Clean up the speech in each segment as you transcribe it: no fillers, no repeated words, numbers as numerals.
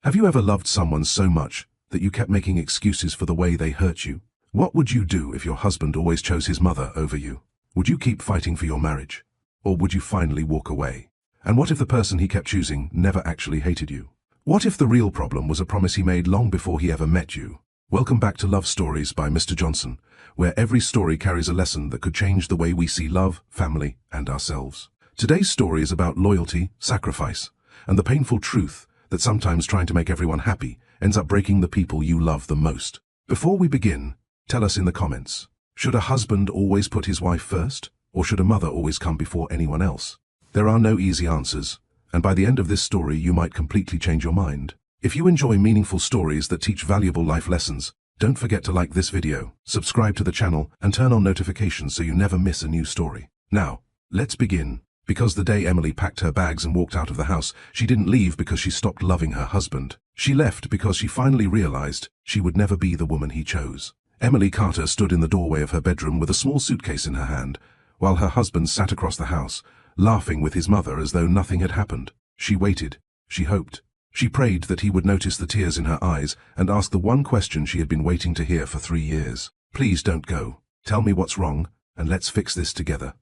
Have you ever loved someone so much that you kept making excuses for the way they hurt you? What would you do if your husband always chose his mother over you? Would you keep fighting for your marriage? Or would you finally walk away? And what if the person he kept choosing never actually hated you? What if the real problem was a promise he made long before he ever met you? Welcome back to Love Stories by Mr. Johnson, where every story carries a lesson that could change the way we see love, family, and ourselves. Today's story is about loyalty, sacrifice, and the painful truth that sometimes trying to make everyone happy ends up breaking the people you love the most. Before we begin, tell us in the comments, should a husband always put his wife first, or should a mother always come before anyone else? There are no easy answers, and by the end of this story you might completely change your mind. If you enjoy meaningful stories that teach valuable life lessons, don't forget to like this video, subscribe to the channel, and turn on notifications so you never miss a new story. Now, let's begin. Because the day Emily packed her bags and walked out of the house, she didn't leave because she stopped loving her husband. She left because she finally realized she would never be the woman he chose. Emily Carter stood in the doorway of her bedroom with a small suitcase in her hand, while her husband sat across the house, laughing with his mother as though nothing had happened. She waited. She hoped. She prayed that he would notice the tears in her eyes and ask the one question she had been waiting to hear for 3 years. Please don't go. Tell me what's wrong, and let's fix this together.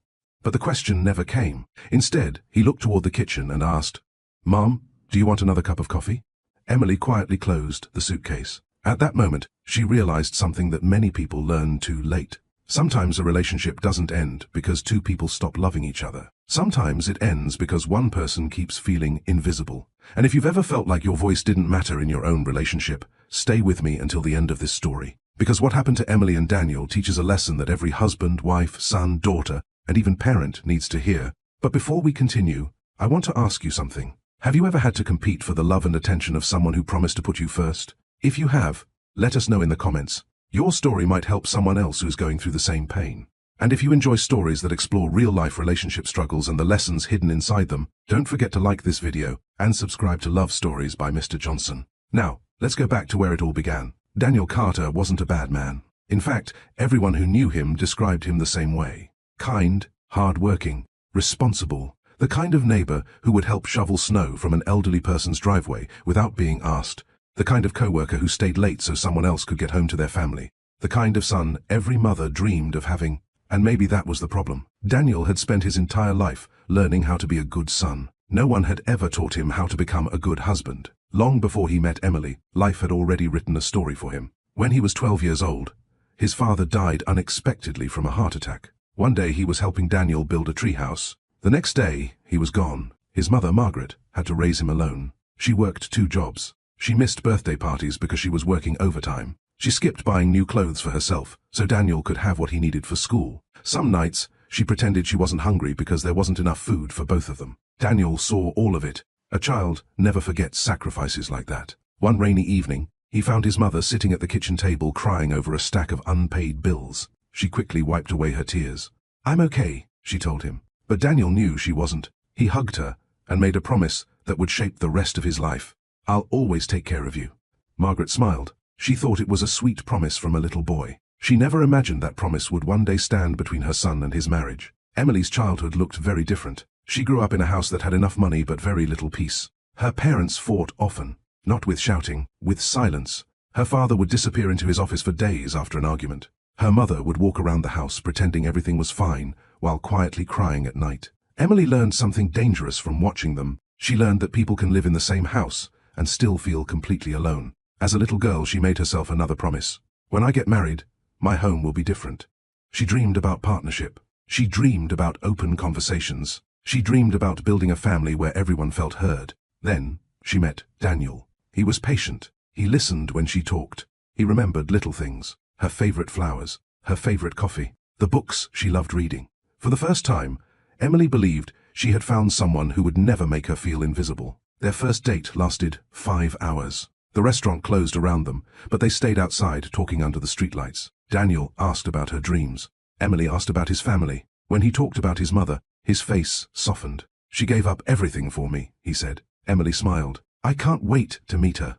But the question never came. Instead, he looked toward the kitchen and asked, "Mom, do you want another cup of coffee?" Emily quietly closed the suitcase. At that moment, she realized something that many people learn too late. Sometimes a relationship doesn't end because two people stop loving each other. Sometimes it ends because one person keeps feeling invisible. And if you've ever felt like your voice didn't matter in your own relationship, stay with me until the end of this story. Because what happened to Emily and Daniel teaches a lesson that every husband, wife, son, daughter, and even parent needs to hear. But before we continue, I want to ask you something. Have you ever had to compete for the love and attention of someone who promised to put you first? If you have, let us know in the comments. Your story might help someone else who's going through the same pain. And if you enjoy stories that explore real-life relationship struggles and the lessons hidden inside them, don't forget to like this video and subscribe to Love Stories by Mr. Johnson. Now, let's go back to where it all began. Daniel Carter wasn't a bad man. In fact, everyone who knew him described him the same way. Kind, hard-working, responsible, the kind of neighbor who would help shovel snow from an elderly person's driveway without being asked, the kind of coworker who stayed late so someone else could get home to their family, the kind of son every mother dreamed of having. And maybe that was the problem. Daniel had spent his entire life learning how to be a good son. No one had ever taught him how to become a good husband. Long before he met Emily, life had already written a story for him. When he was 12 years old, his father died unexpectedly from a heart attack. One day he was helping Daniel build a treehouse. The next day, he was gone. His mother, Margaret, had to raise him alone. She worked 2 jobs. She missed birthday parties because she was working overtime. She skipped buying new clothes for herself, so Daniel could have what he needed for school. Some nights, she pretended she wasn't hungry because there wasn't enough food for both of them. Daniel saw all of it. A child never forgets sacrifices like that. One rainy evening, he found his mother sitting at the kitchen table crying over a stack of unpaid bills. She quickly wiped away her tears. "I'm okay," she told him. But Daniel knew she wasn't. He hugged her and made a promise that would shape the rest of his life. "I'll always take care of you." Margaret smiled. She thought it was a sweet promise from a little boy. She never imagined that promise would one day stand between her son and his marriage. Emily's childhood looked very different. She grew up in a house that had enough money but very little peace. Her parents fought often, not with shouting, with silence. Her father would disappear into his office for days after an argument. Her mother would walk around the house pretending everything was fine, while quietly crying at night. Emily learned something dangerous from watching them. She learned that people can live in the same house and still feel completely alone. As a little girl, she made herself another promise. "When I get married, my home will be different." She dreamed about partnership. She dreamed about open conversations. She dreamed about building a family where everyone felt heard. Then, she met Daniel. He was patient. He listened when she talked. He remembered little things. Her favorite flowers, her favorite coffee, the books she loved reading. For the first time, Emily believed she had found someone who would never make her feel invisible. Their first date lasted 5 hours. The restaurant closed around them, but they stayed outside talking under the streetlights. Daniel asked about her dreams. Emily asked about his family. When he talked about his mother, his face softened. "She gave up everything for me," he said. Emily smiled. "I can't wait to meet her."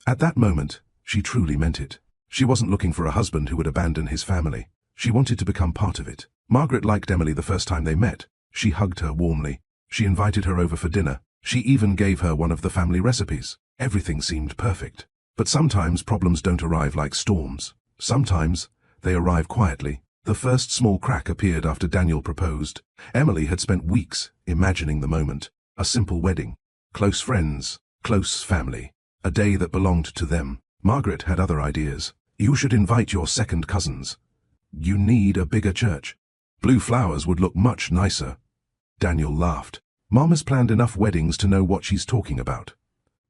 At that moment, she truly meant it. She wasn't looking for a husband who would abandon his family. She wanted to become part of it. Margaret liked Emily the first time they met. She hugged her warmly. She invited her over for dinner. She even gave her one of the family recipes. Everything seemed perfect. But sometimes problems don't arrive like storms. Sometimes they arrive quietly. The first small crack appeared after Daniel proposed. Emily had spent weeks imagining the moment. A simple wedding. Close friends. Close family. A day that belonged to them. Margaret had other ideas. You should invite your second cousins. You need a bigger church. Blue flowers would look much nicer. Daniel laughed. Mom has planned enough weddings to know what she's talking about.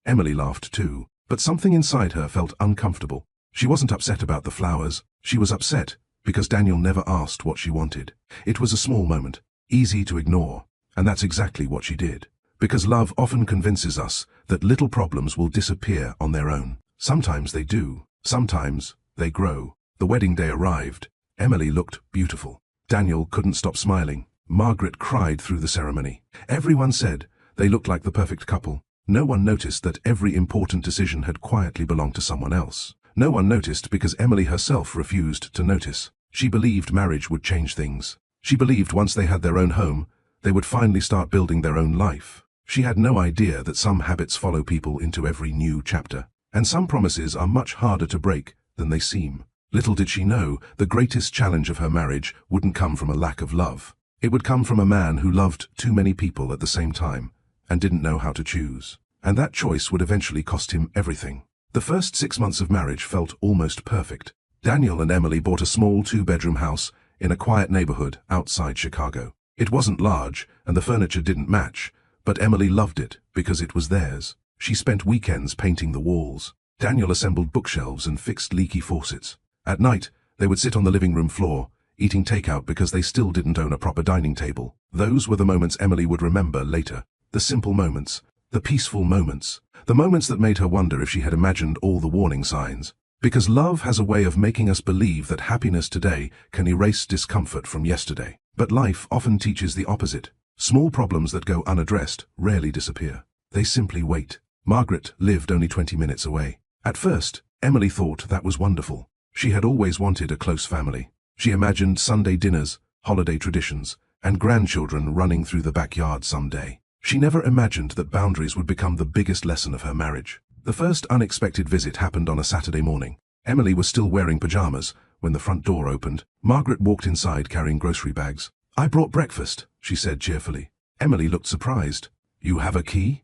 Emily laughed too, but something inside her felt uncomfortable. She wasn't upset about the flowers. She was upset because Daniel never asked what she wanted. It was a small moment, easy to ignore, and that's exactly what she did. Because love often convinces us that little problems will disappear on their own. Sometimes they do. Sometimes they grow. The wedding day arrived. Emily looked beautiful. Daniel couldn't stop smiling. Margaret cried through the ceremony. Everyone said they looked like the perfect couple. No one noticed that every important decision had quietly belonged to someone else. No one noticed because Emily herself refused to notice. She believed marriage would change things. She believed once they had their own home, they would finally start building their own life. She had no idea that some habits follow people into every new chapter, and some promises are much harder to break than they seem. Little did she know, the greatest challenge of her marriage wouldn't come from a lack of love. It would come from a man who loved too many people at the same time, and didn't know how to choose. And that choice would eventually cost him everything. The first 6 months of marriage felt almost perfect. Daniel and Emily bought a small 2-bedroom house in a quiet neighborhood outside Chicago. It wasn't large, and the furniture didn't match, but Emily loved it because it was theirs. She spent weekends painting the walls. Daniel assembled bookshelves and fixed leaky faucets. At night, they would sit on the living room floor, eating takeout because they still didn't own a proper dining table. Those were the moments Emily would remember later. The simple moments. The peaceful moments. The moments that made her wonder if she had imagined all the warning signs. Because love has a way of making us believe that happiness today can erase discomfort from yesterday. But life often teaches the opposite. Small problems that go unaddressed rarely disappear. They simply wait. Margaret lived only 20 minutes away. At first, Emily thought that was wonderful. She had always wanted a close family. She imagined Sunday dinners, holiday traditions, and grandchildren running through the backyard someday. She never imagined that boundaries would become the biggest lesson of her marriage. The first unexpected visit happened on a Saturday morning. Emily was still wearing pajamas when the front door opened. Margaret walked inside carrying grocery bags. "I brought breakfast," she said cheerfully. Emily looked surprised. "You have a key?"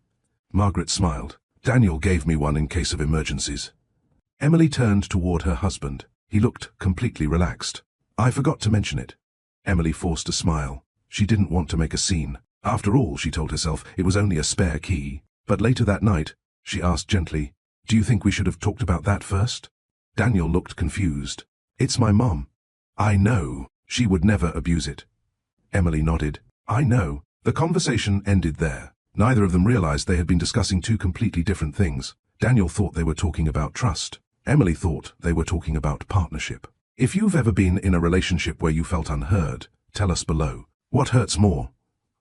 Margaret smiled. "Daniel gave me one in case of emergencies." Emily turned toward her husband. He looked completely relaxed. "I forgot to mention it." Emily forced a smile. She didn't want to make a scene. After all, she told herself, it was only a spare key. But later that night, she asked gently, "Do you think we should have talked about that first?" Daniel looked confused. "It's my mom. I know. She would never abuse it." Emily nodded. "I know." The conversation ended there. Neither of them realized they had been discussing two completely different things. Daniel thought they were talking about trust. Emily thought they were talking about partnership. If you've ever been in a relationship where you felt unheard, tell us below. What hurts more?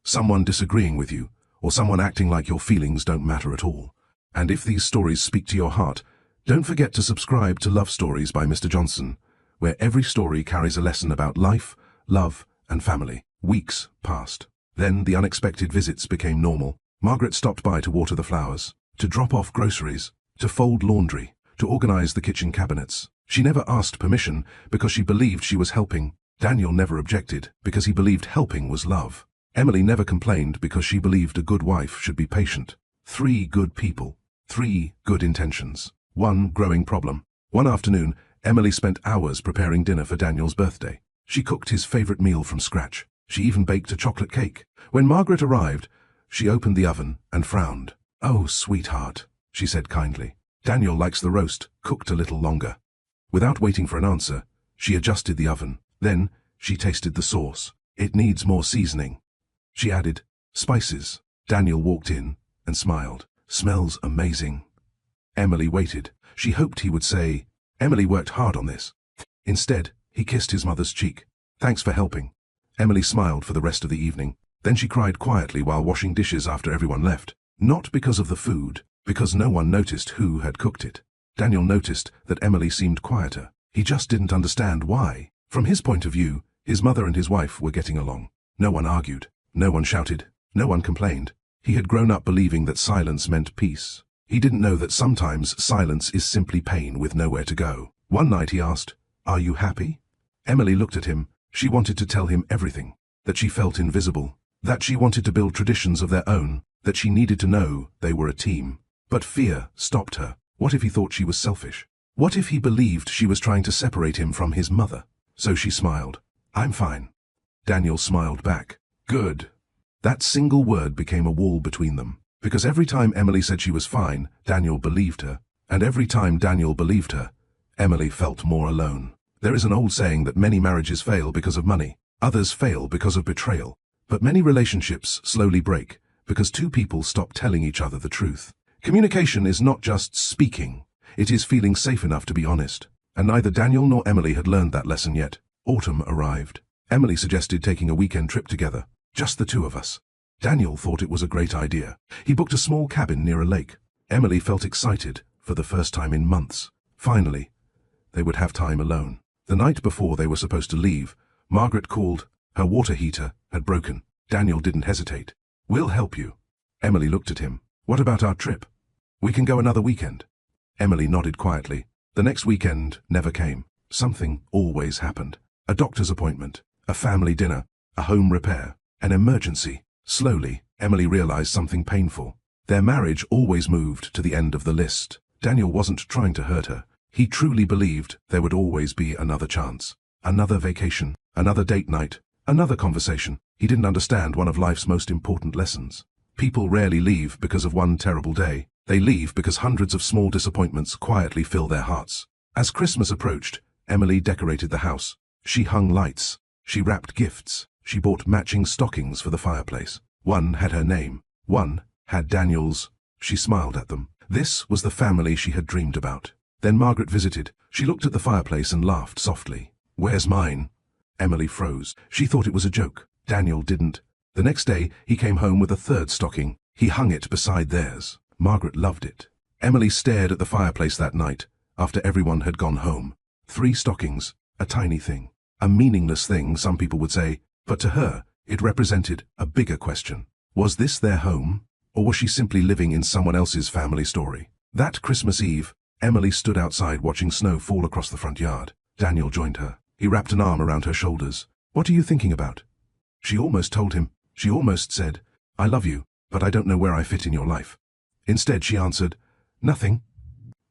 Someone disagreeing with you, or someone acting like your feelings don't matter at all? And if these stories speak to your heart, don't forget to subscribe to Love Stories by Mr. Johnson, where every story carries a lesson about life, love, and family. Weeks passed. Then the unexpected visits became normal. Margaret stopped by to water the flowers, to drop off groceries, to fold laundry, to organize the kitchen cabinets. She never asked permission because she believed she was helping. Daniel never objected because he believed helping was love. Emily never complained because she believed a good wife should be patient. 3 good people. 3 good intentions. 1 growing problem. One afternoon, Emily spent hours preparing dinner for Daniel's birthday. She cooked his favorite meal from scratch. She even baked a chocolate cake. When Margaret arrived, she opened the oven and frowned. "Oh, sweetheart," she said kindly. "Daniel likes the roast cooked a little longer." Without waiting for an answer, she adjusted the oven. Then, she tasted the sauce. "It needs more seasoning." She added spices. Daniel walked in and smiled. "Smells amazing." Emily waited. She hoped he would say, "Emily worked hard on this." Instead, he kissed his mother's cheek. "Thanks for helping." Emily smiled for the rest of the evening. Then she cried quietly while washing dishes after everyone left. Not because of the food, because no one noticed who had cooked it. Daniel noticed that Emily seemed quieter. He just didn't understand why. From his point of view, his mother and his wife were getting along. No one argued. No one shouted. No one complained. He had grown up believing that silence meant peace. He didn't know that sometimes silence is simply pain with nowhere to go. One night he asked, "Are you happy?" Emily looked at him. She wanted to tell him everything. That she felt invisible. That she wanted to build traditions of their own. That she needed to know they were a team. But fear stopped her. What if he thought she was selfish? What if he believed she was trying to separate him from his mother? So she smiled. "I'm fine." Daniel smiled back. "Good." That single word became a wall between them. Because every time Emily said she was fine, Daniel believed her. And every time Daniel believed her, Emily felt more alone. There is an old saying that many marriages fail because of money. Others fail because of betrayal. But many relationships slowly break because two people stop telling each other the truth. Communication is not just speaking. It is feeling safe enough to be honest. And neither Daniel nor Emily had learned that lesson yet. Autumn arrived. Emily suggested taking a weekend trip together. Just the two of us. Daniel thought it was a great idea. He booked a small cabin near a lake. Emily felt excited for the first time in months. Finally, they would have time alone. The night before they were supposed to leave, Margaret called. Her water heater had broken. Daniel didn't hesitate. "We'll help you." Emily looked at him. "What about our trip? We can go another weekend." Emily nodded quietly. The next weekend never came. Something always happened. A doctor's appointment, a family dinner, a home repair, an emergency. Slowly, Emily realized something painful. Their marriage always moved to the end of the list. Daniel wasn't trying to hurt her. He truly believed there would always be another chance. Another vacation, another date night, another conversation. He didn't understand one of life's most important lessons. People rarely leave because of one terrible day. They leave because hundreds of small disappointments quietly fill their hearts. As Christmas approached, Emily decorated the house. She hung lights. She wrapped gifts. She bought matching stockings for the fireplace. One had her name. One had Daniel's. She smiled at them. This was the family she had dreamed about. Then Margaret visited. She looked at the fireplace and laughed softly. "Where's mine?" Emily froze. She thought it was a joke. Daniel didn't. The next day, he came home with a third stocking. He hung it beside theirs. Margaret loved it. Emily stared at the fireplace that night, after everyone had gone home. 3 stockings, a tiny thing. A meaningless thing, some people would say, but to her, it represented a bigger question. Was this their home, or was she simply living in someone else's family story? That Christmas Eve, Emily stood outside watching snow fall across the front yard. Daniel joined her. He wrapped an arm around her shoulders. "What are you thinking about?" She almost told him. She almost said, "I love you, but I don't know where I fit in your life." Instead, she answered, "Nothing."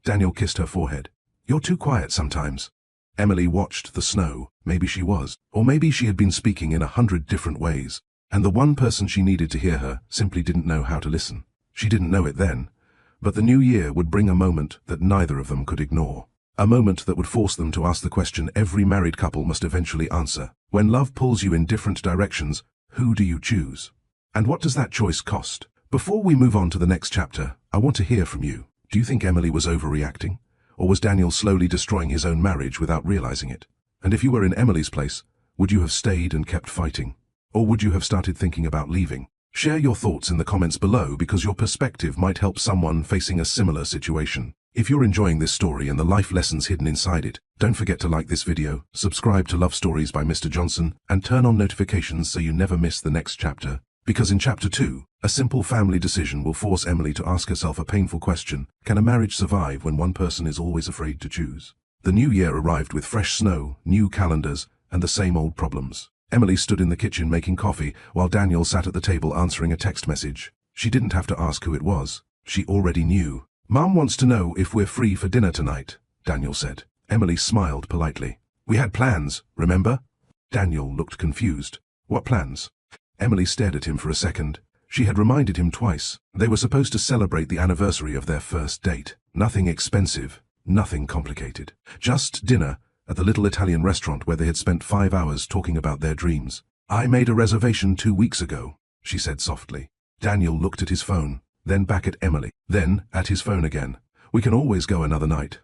Daniel kissed her forehead. "You're too quiet sometimes." Emily watched the snow. Maybe she was. Or maybe she had been speaking in 100 different ways. And the one person she needed to hear her simply didn't know how to listen. She didn't know it then. But the new year would bring a moment that neither of them could ignore. A moment that would force them to ask the question every married couple must eventually answer. When love pulls you in different directions, who do you choose? And what does that choice cost? Before we move on to the next chapter, I want to hear from you. Do you think Emily was overreacting? Or was Daniel slowly destroying his own marriage without realizing it? And if you were in Emily's place, would you have stayed and kept fighting? Or would you have started thinking about leaving? Share your thoughts in the comments below because your perspective might help someone facing a similar situation. If you're enjoying this story and the life lessons hidden inside it, don't forget to like this video, subscribe to Love Stories by Mr. Johnson, and turn on notifications so you never miss the next chapter. Because in Chapter 2, a simple family decision will force Emily to ask herself a painful question: can a marriage survive when one person is always afraid to choose? The new year arrived with fresh snow, new calendars, and the same old problems. Emily stood in the kitchen making coffee, while Daniel sat at the table answering a text message. She didn't have to ask who it was. She already knew. "Mom wants to know if we're free for dinner tonight," Daniel said. Emily smiled politely. "We had plans, remember?" Daniel looked confused. "What plans?" Emily stared at him for a second. She had reminded him twice. They were supposed to celebrate the anniversary of their first date. Nothing expensive, nothing complicated. Just dinner at the little Italian restaurant where they had spent 5 hours talking about their dreams. "I made a reservation 2 weeks ago," she said softly. Daniel looked at his phone, then back at Emily, then at his phone again. "We can always go another night."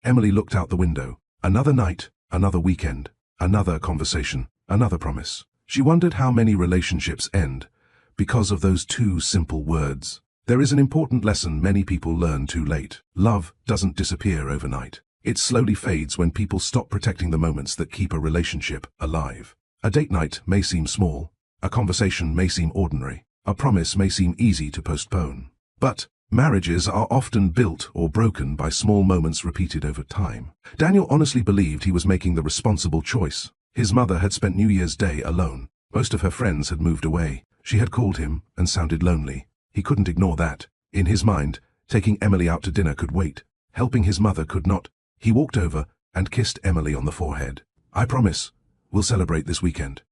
Emily looked out the window. Another night, another weekend, another conversation, another promise. She wondered how many relationships end because of those 2 simple words. There is an important lesson many people learn too late. Love doesn't disappear overnight. It slowly fades when people stop protecting the moments that keep a relationship alive. A date night may seem small. A conversation may seem ordinary. A promise may seem easy to postpone. But Marriages are often built or broken by small moments repeated over time. Daniel honestly believed he was making the responsible choice. His mother had spent New Year's Day alone. Most of her friends had moved away. She had called him and sounded lonely. He couldn't ignore that. In his mind, taking Emily out to dinner could wait. Helping his mother could not. He walked over and kissed Emily on the forehead. "I promise, we'll celebrate this weekend."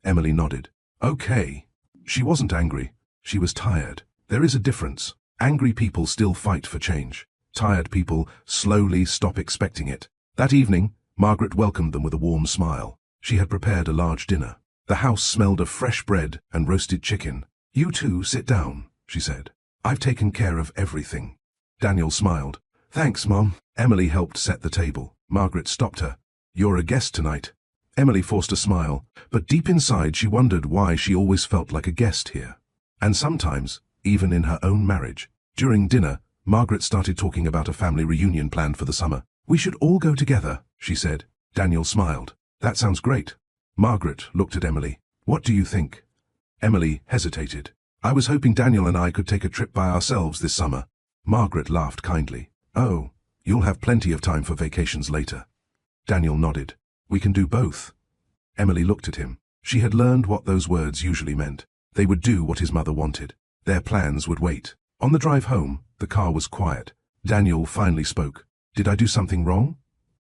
Emily nodded. "Okay." She wasn't angry. She was tired. There is a difference. Angry people still fight for change. Tired people slowly stop expecting it. That evening, Margaret welcomed them with a warm smile. She had prepared a large dinner. The house smelled of fresh bread and roasted chicken. "You two sit down," she said. "I've taken care of everything." Daniel smiled. "Thanks, Mom." Emily helped set the table. Margaret stopped her. "You're a guest tonight." Emily forced a smile, but deep inside she wondered why she always felt like a guest here. And sometimes, even in her own marriage. During dinner, Margaret started talking about a family reunion planned for the summer. "We should all go together," she said. Daniel smiled. "That sounds great." Margaret looked at Emily. "What do you think?" Emily hesitated. "I was hoping Daniel and I could take a trip by ourselves this summer." Margaret laughed kindly. "Oh, you'll have plenty of time for vacations later." Daniel nodded. "We can do both." Emily looked at him. She had learned what those words usually meant. They would do what his mother wanted. Their plans would wait. On the drive home, the car was quiet. Daniel finally spoke. "Did I do something wrong?"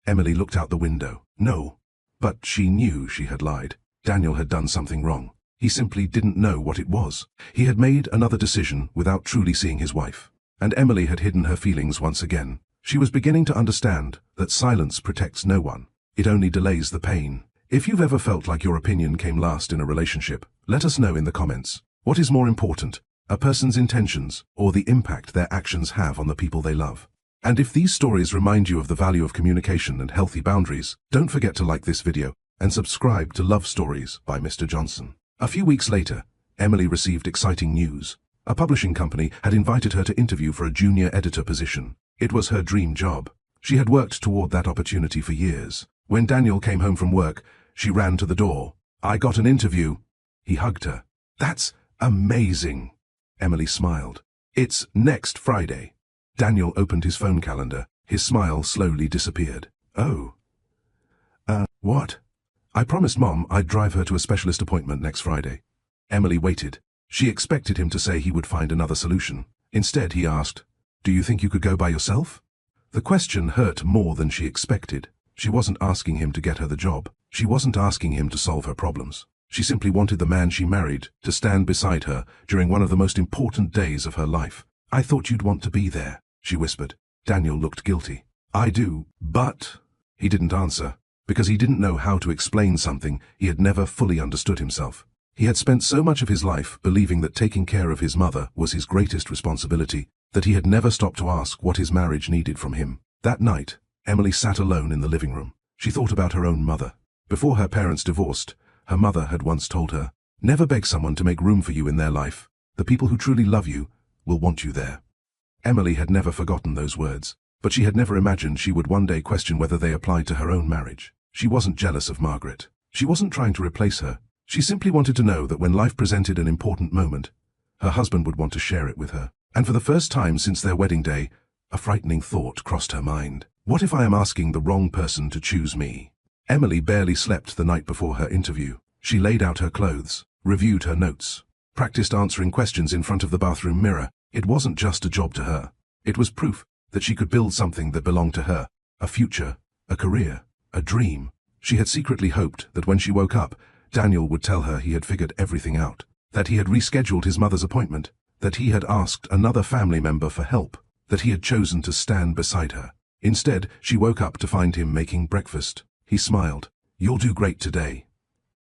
Emily looked out the window. No. But she knew she had lied. Daniel had done something wrong. He simply didn't know what it was. He had made another decision without truly seeing his wife. And Emily had hidden her feelings once again. She was beginning to understand that silence protects no one. It only delays the pain. If you've ever felt like your opinion came last in a relationship, let us know in the comments. What is more important, a person's intentions or the impact their actions have on the people they love? And if these stories remind you of the value of communication and healthy boundaries, don't forget to like this video and subscribe to Love Stories by Mr. Johnson. A few weeks later, Emily received exciting news. A publishing company had invited her to interview for a junior editor position. It was her dream job. She had worked toward that opportunity for years. When Daniel came home from work, she ran to the door. "I got an interview." He hugged her. "That's amazing." Emily smiled. "It's next Friday." Daniel opened his phone calendar. His smile slowly disappeared. "Oh. What?" "I promised Mom I'd drive her to a specialist appointment next Friday." Emily waited. She expected him to say he would find another solution. Instead, he asked, "Do you think you could go by yourself?" The question hurt more than she expected. She wasn't asking him to get her the job. She wasn't asking him to solve her problems. She simply wanted the man she married to stand beside her during one of the most important days of her life. "I thought you'd want to be there," she whispered. Daniel looked guilty. "I do, but—" He didn't answer, because he didn't know how to explain something he had never fully understood himself. He had spent so much of his life believing that taking care of his mother was his greatest responsibility, that he had never stopped to ask what his marriage needed from him. That night, Emily sat alone in the living room. She thought about her own mother. Before her parents divorced, her mother had once told her, "Never beg someone to make room for you in their life. The people who truly love you will want you there." Emily had never forgotten those words, but she had never imagined she would one day question whether they applied to her own marriage. She wasn't jealous of Margaret. She wasn't trying to replace her. She simply wanted to know that when life presented an important moment, her husband would want to share it with her. And for the first time since their wedding day, a frightening thought crossed her mind. What if I am asking the wrong person to choose me? Emily barely slept the night before her interview. She laid out her clothes, reviewed her notes, practiced answering questions in front of the bathroom mirror. It wasn't just a job to her. It was proof that she could build something that belonged to her, a future, a career, a dream. She had secretly hoped that when she woke up, Daniel would tell her he had figured everything out, that he had rescheduled his mother's appointment, that he had asked another family member for help, that he had chosen to stand beside her. Instead, she woke up to find him making breakfast. He smiled. "You'll do great today."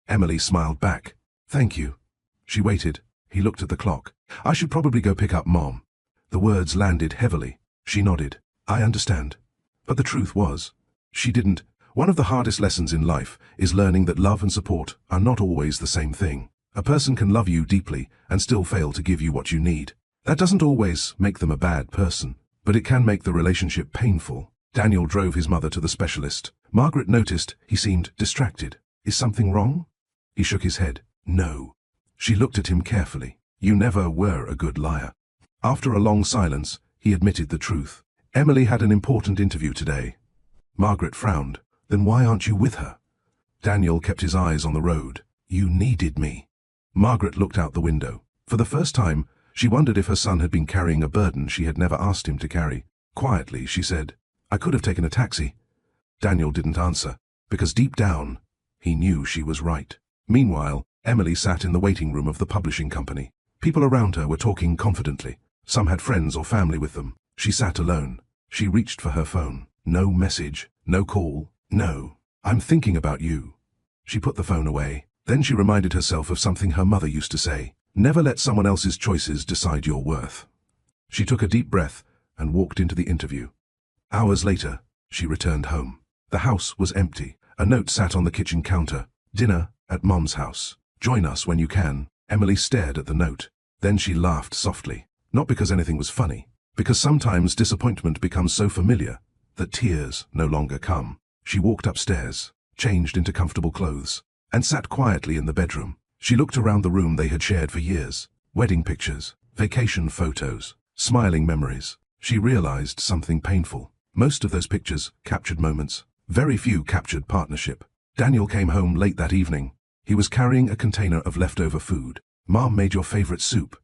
Emily smiled back. "Thank you." She waited. He looked at the clock. "I should probably go pick up Mom." The words landed heavily. She nodded. "I understand." But the truth was, she didn't. One of the hardest lessons in life is learning that love and support are not always the same thing. A person can love you deeply and still fail to give you what you need. That doesn't always make them a bad person, but it can make the relationship painful. Daniel drove his mother to the specialist. Margaret noticed he seemed distracted. "Is something wrong?" He shook his head. "No." She looked at him carefully. "You never were a good liar." After a long silence, he admitted the truth. Emily had an important interview today. Margaret frowned. Then why aren't you with her? Daniel kept his eyes on the road. You needed me. Margaret looked out the window. For the first time, she wondered if her son had been carrying a burden she had never asked him to carry. Quietly, she said, I could have taken a taxi. Daniel didn't answer, because deep down, he knew she was right. Meanwhile, Emily sat in the waiting room of the publishing company. People around her were talking confidently. Some had friends or family with them. She sat alone. She reached for her phone. No message, no call, no. I'm thinking about you. She put the phone away. Then she reminded herself of something her mother used to say. Never let someone else's choices decide your worth. She took a deep breath and walked into the interview. Hours later, she returned home. The house was empty. A note sat on the kitchen counter. Dinner at Mom's house. Join us when you can. Emily stared at the note. Then she laughed softly. Not because anything was funny, because sometimes disappointment becomes so familiar that tears no longer come. She walked upstairs, changed into comfortable clothes, and sat quietly in the bedroom. She looked around the room they had shared for years. Wedding pictures, vacation photos, smiling memories. She realized something painful. Most of those pictures captured moments. Very few captured partnership. Daniel came home late that evening. He was carrying a container of leftover food. Mom made your favorite soup.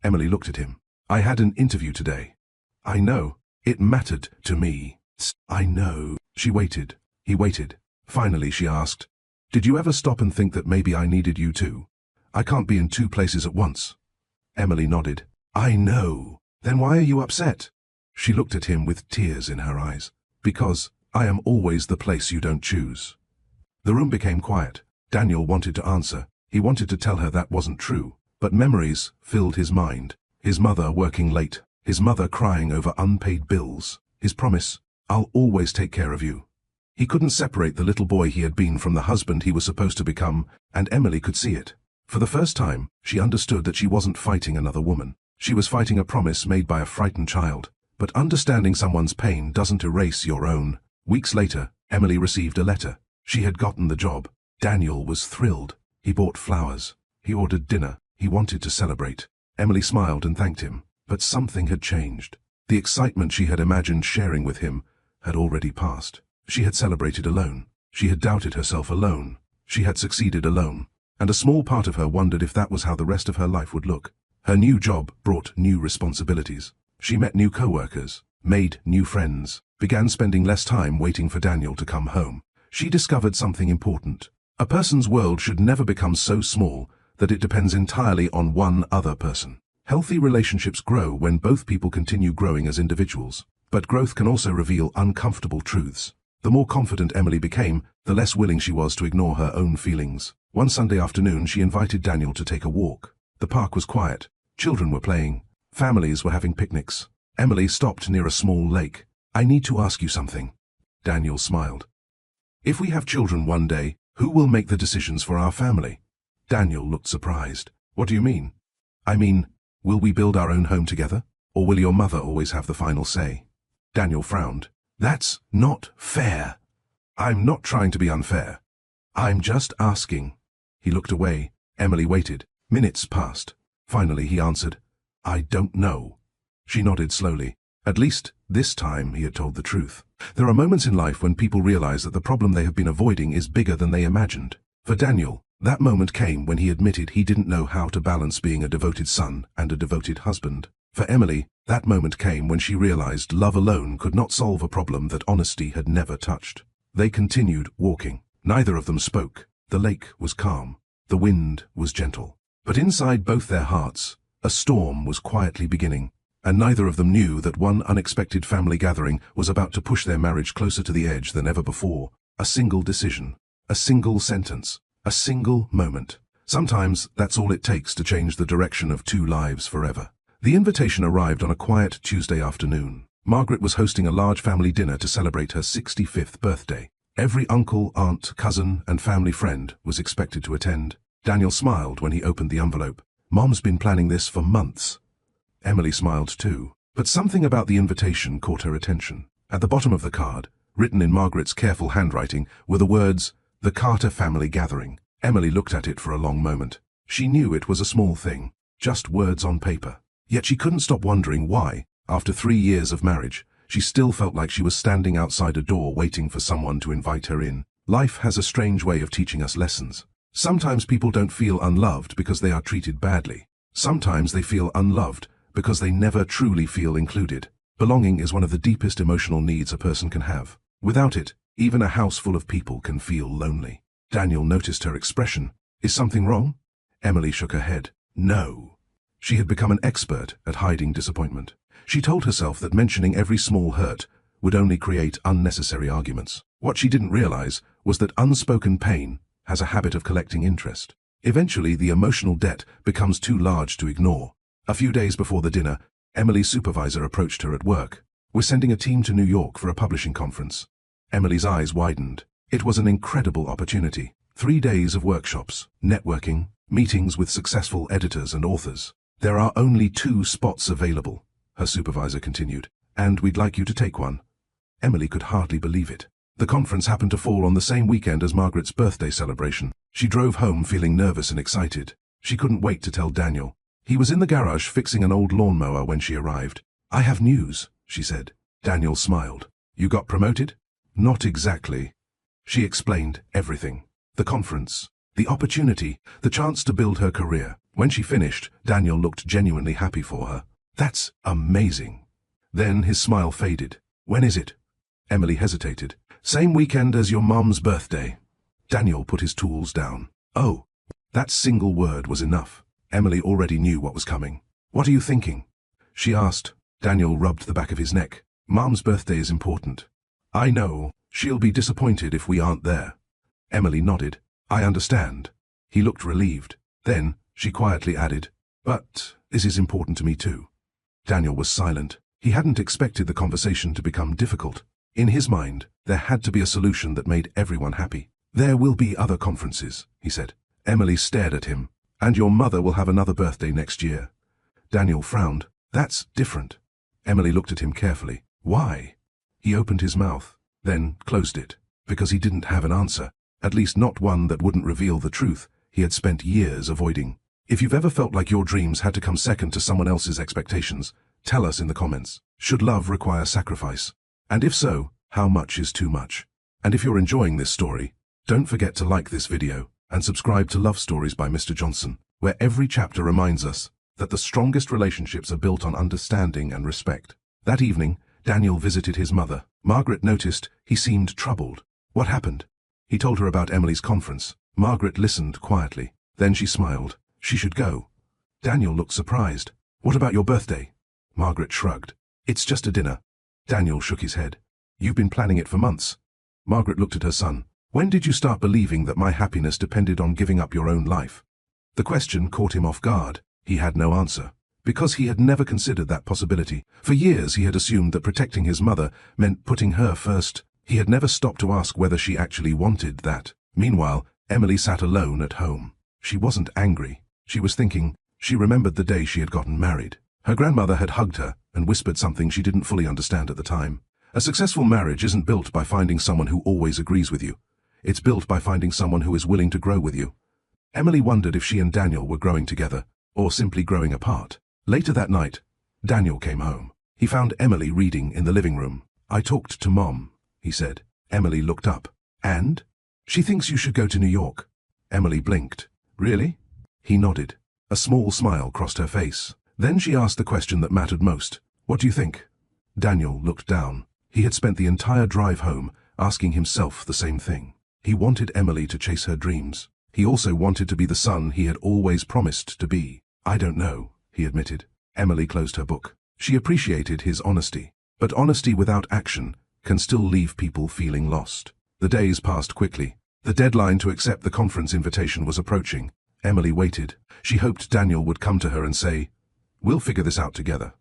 Emily looked at him. I had an interview today. I know. It mattered to me. I know. She waited. He waited. Finally, she asked, did you ever stop and think that maybe I needed you too? I can't be in two places at once. Emily nodded. I know. Then why are you upset? She looked at him with tears in her eyes. Because I am always the place you don't choose. The room became quiet. Daniel wanted to answer. He wanted to tell her that wasn't true. But memories filled his mind. His mother working late. His mother crying over unpaid bills. His promise, I'll always take care of you. He couldn't separate the little boy he had been from the husband he was supposed to become, and Emily could see it. For the first time, she understood that she wasn't fighting another woman. She was fighting a promise made by a frightened child. But understanding someone's pain doesn't erase your own. Weeks later, Emily received a letter. She had gotten the job. Daniel was thrilled. He bought flowers. He ordered dinner. He wanted to celebrate. Emily smiled and thanked him. But something had changed. The excitement she had imagined sharing with him had already passed. She had celebrated alone. She had doubted herself alone. She had succeeded alone. And a small part of her wondered if that was how the rest of her life would look. Her new job brought new responsibilities. She met new co-workers, made new friends, began spending less time waiting for Daniel to come home. She discovered something important. A person's world should never become so small that it depends entirely on one other person. Healthy relationships grow when both people continue growing as individuals. But growth can also reveal uncomfortable truths. The more confident Emily became, the less willing she was to ignore her own feelings. One Sunday afternoon, she invited Daniel to take a walk. The park was quiet. Children were playing. Families were having picnics. Emily stopped near a small lake. I need to ask you something. Daniel smiled. If we have children one day, who will make the decisions for our family? Daniel looked surprised. What do you mean? I mean, will we build our own home together? Or will your mother always have the final say? Daniel frowned. That's not fair. I'm not trying to be unfair. I'm just asking. He looked away. Emily waited. Minutes passed. Finally he answered, I don't know. She nodded slowly. At least, this time he had told the truth. There are moments in life when people realize that the problem they have been avoiding is bigger than they imagined. For Daniel, that moment came when he admitted he didn't know how to balance being a devoted son and a devoted husband. For Emily, that moment came when she realized love alone could not solve a problem that honesty had never touched. They continued walking. Neither of them spoke. The lake was calm. The wind was gentle. But inside both their hearts, a storm was quietly beginning, and neither of them knew that one unexpected family gathering was about to push their marriage closer to the edge than ever before. A single decision, a single sentence, a single moment. Sometimes that's all it takes to change the direction of two lives forever. The invitation arrived on a quiet Tuesday afternoon. Margaret was hosting a large family dinner to celebrate her 65th birthday. Every uncle, aunt, cousin, and family friend was expected to attend. Daniel smiled when he opened the envelope. Mom's been planning this for months. Emily smiled too, but something about the invitation caught her attention. At the bottom of the card, written in Margaret's careful handwriting, were the words, "The Carter Family Gathering." Emily looked at it for a long moment. She knew it was a small thing, just words on paper. Yet she couldn't stop wondering why, after 3 years of marriage, she still felt like she was standing outside a door waiting for someone to invite her in. Life has a strange way of teaching us lessons. Sometimes people don't feel unloved because they are treated badly. Sometimes they feel unloved because they never truly feel included. Belonging is one of the deepest emotional needs a person can have. Without it, even a house full of people can feel lonely. Daniel noticed her expression. Is something wrong? Emily shook her head. No. She had become an expert at hiding disappointment. She told herself that mentioning every small hurt would only create unnecessary arguments. What she didn't realize was that unspoken pain has a habit of collecting interest. Eventually, the emotional debt becomes too large to ignore. A few days before the dinner, Emily's supervisor approached her at work. We're sending a team to New York for a publishing conference. Emily's eyes widened. It was an incredible opportunity. 3 days of workshops, networking, meetings with successful editors and authors. There are only 2 spots available, her supervisor continued, and we'd like you to take one. Emily could hardly believe it. The conference happened to fall on the same weekend as Margaret's birthday celebration. She drove home feeling nervous and excited. She couldn't wait to tell Daniel. He was in the garage fixing an old lawnmower when she arrived. I have news, she said. Daniel smiled. You got promoted? Not exactly. She explained everything. The conference, the opportunity, the chance to build her career. When she finished, Daniel looked genuinely happy for her. That's amazing. Then his smile faded. When is it? Emily hesitated. Same weekend as your mom's birthday. Daniel put his tools down. Oh, that single word was enough. Emily already knew what was coming. What are you thinking? She asked. Daniel rubbed the back of his neck. Mom's birthday is important. I know. She'll be disappointed if we aren't there. Emily nodded. I understand. He looked relieved. Then, she quietly added, but this is important to me too. Daniel was silent. He hadn't expected the conversation to become difficult. In his mind, there had to be a solution that made everyone happy. There will be other conferences, he said. Emily stared at him. And your mother will have another birthday next year. Daniel frowned. That's different. Emily looked at him carefully. Why? He opened his mouth, then closed it, because he didn't have an answer, at least not one that wouldn't reveal the truth he had spent years avoiding. If you've ever felt like your dreams had to come second to someone else's expectations, tell us in the comments. Should love require sacrifice? And if so, how much is too much? And if you're enjoying this story, don't forget to like this video and subscribe to Love Stories by Mr. Johnson, where every chapter reminds us that the strongest relationships are built on understanding and respect. That evening, Daniel visited his mother. Margaret noticed he seemed troubled. What happened? He told her about Emily's conference. Margaret listened quietly. Then she smiled. She should go. Daniel looked surprised. What about your birthday? Margaret shrugged. It's just a dinner. Daniel shook his head. You've been planning it for months. Margaret looked at her son. When did you start believing that my happiness depended on giving up your own life? The question caught him off guard. He had no answer, because he had never considered that possibility. For years he had assumed that protecting his mother meant putting her first. He had never stopped to ask whether she actually wanted that. Meanwhile, Emily sat alone at home. She wasn't angry. She was thinking. She remembered the day she had gotten married. Her grandmother had hugged her and whispered something she didn't fully understand at the time. A successful marriage isn't built by finding someone who always agrees with you. It's built by finding someone who is willing to grow with you. Emily wondered if she and Daniel were growing together, or simply growing apart. Later that night, Daniel came home. He found Emily reading in the living room. I talked to Mom, he said. Emily looked up. And? She thinks you should go to New York. Emily blinked. Really? He nodded. A small smile crossed her face. Then she asked the question that mattered most. What do you think? Daniel looked down. He had spent the entire drive home asking himself the same thing. He wanted Emily to chase her dreams. He also wanted to be the son he had always promised to be. I don't know, he admitted. Emily closed her book. She appreciated his honesty. But honesty without action can still leave people feeling lost. The days passed quickly. The deadline to accept the conference invitation was approaching. Emily waited. She hoped Daniel would come to her and say, "We'll figure this out together."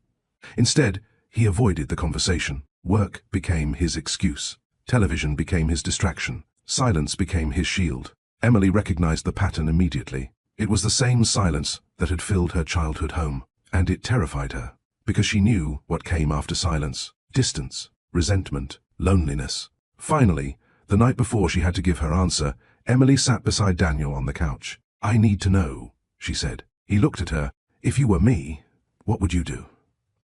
Instead, he avoided the conversation. Work became his excuse. Television became his distraction. Silence became his shield. Emily recognized the pattern immediately. It was the same silence that had filled her childhood home, and it terrified her, because she knew what came after silence: distance, resentment, loneliness. Finally, the night before she had to give her answer, Emily sat beside Daniel on the couch. I need to know, she said. He looked at her. If you were me, What would you do?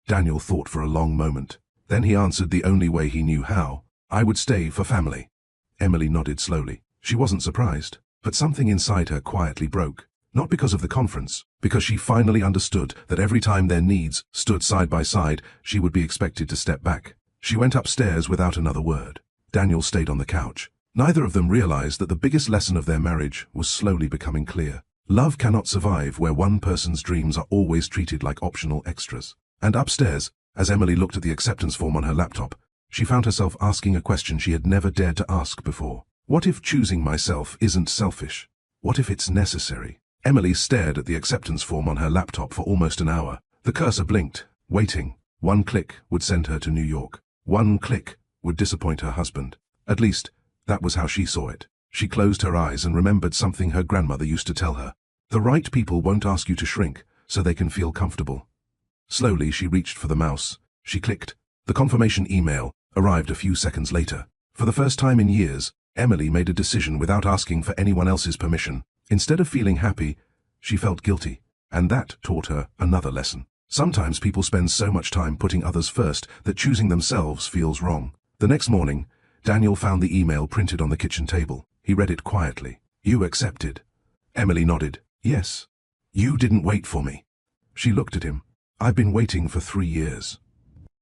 Daniel thought for a long moment. Then he answered the only way he knew how. I would stay for family. Emily nodded slowly. She wasn't surprised, but something inside her quietly broke. Not because of the conference, because she finally understood that every time their needs stood side by side, she would be expected to step back. She went upstairs without another word. Daniel stayed on the couch. Neither of them realized that the biggest lesson of their marriage was slowly becoming clear. Love cannot survive where one person's dreams are always treated like optional extras. And upstairs, as Emily looked at the acceptance form on her laptop, she found herself asking a question she had never dared to ask before. What if choosing myself isn't selfish? What if it's necessary? Emily stared at the acceptance form on her laptop for almost an hour. The cursor blinked, waiting. One click would send her to New York. One click would disappoint her husband. At least, that was how she saw it. She closed her eyes and remembered something her grandmother used to tell her. The right people won't ask you to shrink, so they can feel comfortable. Slowly, she reached for the mouse. She clicked. The confirmation email arrived a few seconds later. For the first time in years, Emily made a decision without asking for anyone else's permission. Instead of feeling happy, she felt guilty, and that taught her another lesson. Sometimes people spend so much time putting others first that choosing themselves feels wrong. The next morning, Daniel found the email printed on the kitchen table. He read it quietly. You accepted. Emily nodded. Yes. You didn't wait for me. She looked at him. I've been waiting for 3 years.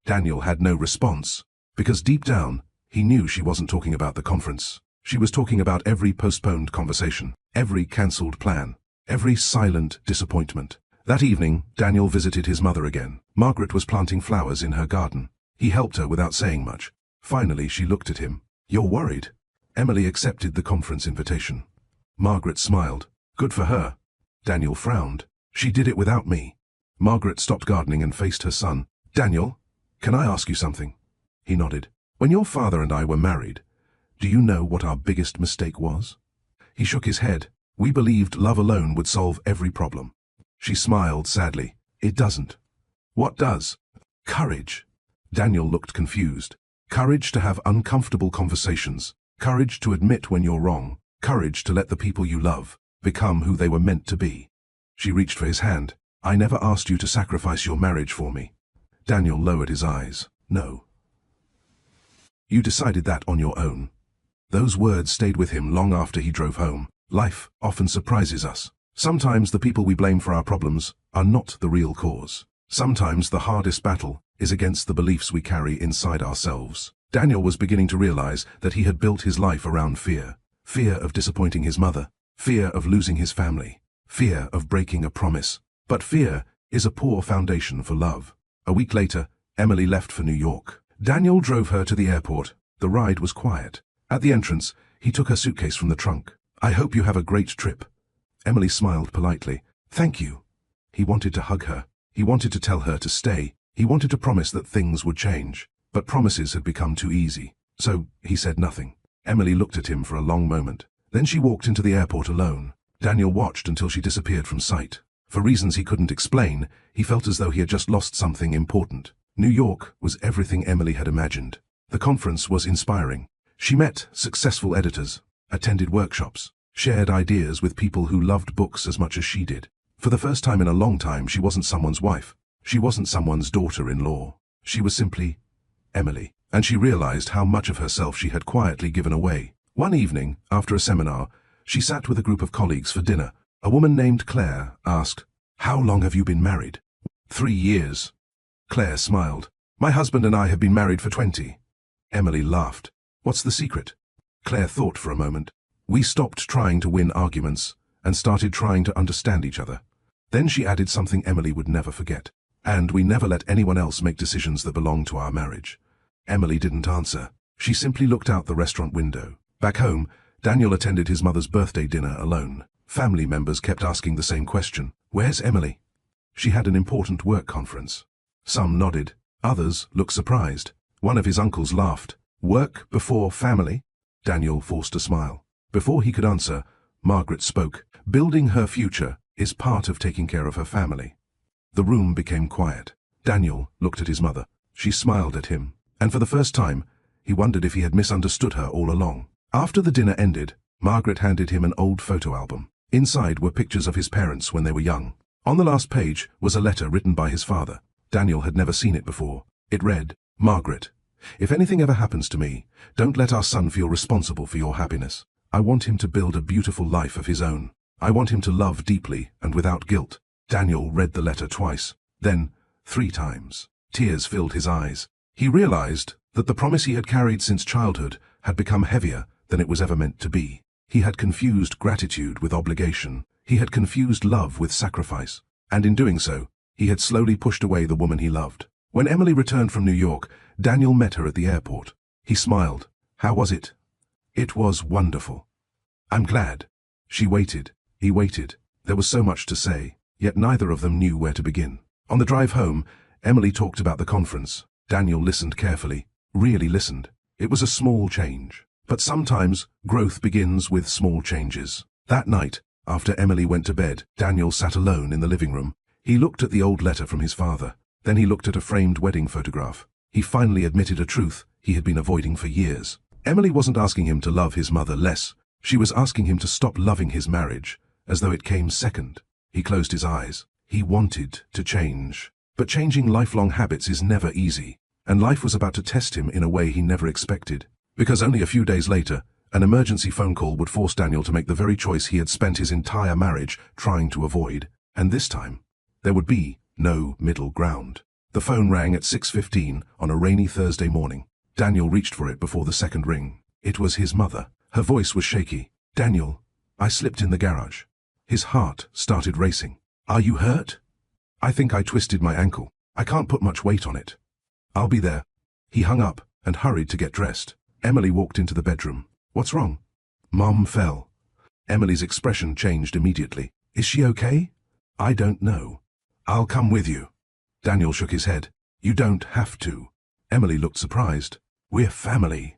Daniel had no response, because deep down, he knew she wasn't talking about the conference. She was talking about every postponed conversation, every cancelled plan, every silent disappointment. That evening, Daniel visited his mother again. Margaret was planting flowers in her garden. He helped her without saying much. Finally, she looked at him. You're worried? Emily accepted the conference invitation. Margaret smiled. Good for her. Daniel frowned. She did it without me. Margaret stopped gardening and faced her son. Daniel, can I ask you something? He nodded. When your father and I were married, do you know what our biggest mistake was? He shook his head. We believed love alone would solve every problem. She smiled sadly. It doesn't. What does? Courage. Daniel looked confused. Courage to have uncomfortable conversations. Courage to admit when you're wrong. Courage to let the people you love become who they were meant to be. She reached for his hand. I never asked you to sacrifice your marriage for me. Daniel lowered his eyes. No. You decided that on your own. Those words stayed with him long after he drove home. Life often surprises us. Sometimes the people we blame for our problems are not the real cause. Sometimes the hardest battle is against the beliefs we carry inside ourselves. Daniel was beginning to realize that he had built his life around fear. Fear of disappointing his mother. Fear of losing his family. Fear of breaking a promise. But fear is a poor foundation for love. A week later, Emily left for New York. Daniel drove her to the airport. The ride was quiet. At the entrance, he took her suitcase from the trunk. I hope you have a great trip. Emily smiled politely. Thank you. He wanted to hug her. He wanted to tell her to stay. He wanted to promise that things would change. But promises had become too easy. So, he said nothing. Emily looked at him for a long moment. Then she walked into the airport alone. Daniel watched until she disappeared from sight. For reasons he couldn't explain, he felt as though he had just lost something important. New York was everything Emily had imagined. The conference was inspiring. She met successful editors, attended workshops, shared ideas with people who loved books as much as she did. For the first time in a long time, she wasn't someone's wife. She wasn't someone's daughter-in-law. She was simply Emily, and she realized how much of herself she had quietly given away. One evening, after a seminar, she sat with a group of colleagues for dinner. A woman named Claire asked, How long have you been married? 3 years. Claire smiled. My husband and I have been married for 20. Emily laughed. What's the secret? Claire thought for a moment. We stopped trying to win arguments and started trying to understand each other. Then she added something Emily would never forget. And we never let anyone else make decisions that belong to our marriage. Emily didn't answer. She simply looked out the restaurant window. Back home, Daniel attended his mother's birthday dinner alone. Family members kept asking the same question. Where's Emily? She had an important work conference. Some nodded. Others looked surprised. One of his uncles laughed. Work before family? Daniel forced a smile. Before he could answer, Margaret spoke. Building her future is part of taking care of her family. The room became quiet. Daniel looked at his mother. She smiled at him, and for the first time, he wondered if he had misunderstood her all along. After the dinner ended, Margaret handed him an old photo album. Inside were pictures of his parents when they were young. On the last page was a letter written by his father. Daniel had never seen it before. It read, "Margaret, if anything ever happens to me, don't let our son feel responsible for your happiness. I want him to build a beautiful life of his own. I want him to love deeply and without guilt." Daniel read the letter twice, then 3 times. Tears filled his eyes. He realized that the promise he had carried since childhood had become heavier than it was ever meant to be. He had confused gratitude with obligation. He had confused love with sacrifice. And in doing so, he had slowly pushed away the woman he loved. When Emily returned from New York, Daniel met her at the airport. He smiled. "How was it?" "It was wonderful." "I'm glad." She waited. He waited. There was so much to say, yet neither of them knew where to begin. On the drive home, Emily talked about the conference. Daniel listened carefully, really listened. It was a small change. But sometimes growth begins with small changes. That night, after Emily went to bed, Daniel sat alone in the living room. He looked at the old letter from his father. Then he looked at a framed wedding photograph. He finally admitted a truth he had been avoiding for years. Emily wasn't asking him to love his mother less. She was asking him to stop loving his marriage, as though it came second. He closed his eyes. He wanted to change. But changing lifelong habits is never easy. And life was about to test him in a way he never expected. Because only a few days later, an emergency phone call would force Daniel to make the very choice he had spent his entire marriage trying to avoid. And this time, there would be no middle ground. The phone rang at 6:15 on a rainy Thursday morning. Daniel reached for it before the second ring. It was his mother. Her voice was shaky. "Daniel, I slipped in the garage." His heart started racing. "Are you hurt?" "I think I twisted my ankle. I can't put much weight on it." "I'll be there." He hung up and hurried to get dressed. Emily walked into the bedroom. "What's wrong?" "Mom fell." Emily's expression changed immediately. "Is she okay?" "I don't know." "I'll come with you." Daniel shook his head. "You don't have to." Emily looked surprised. "We're family."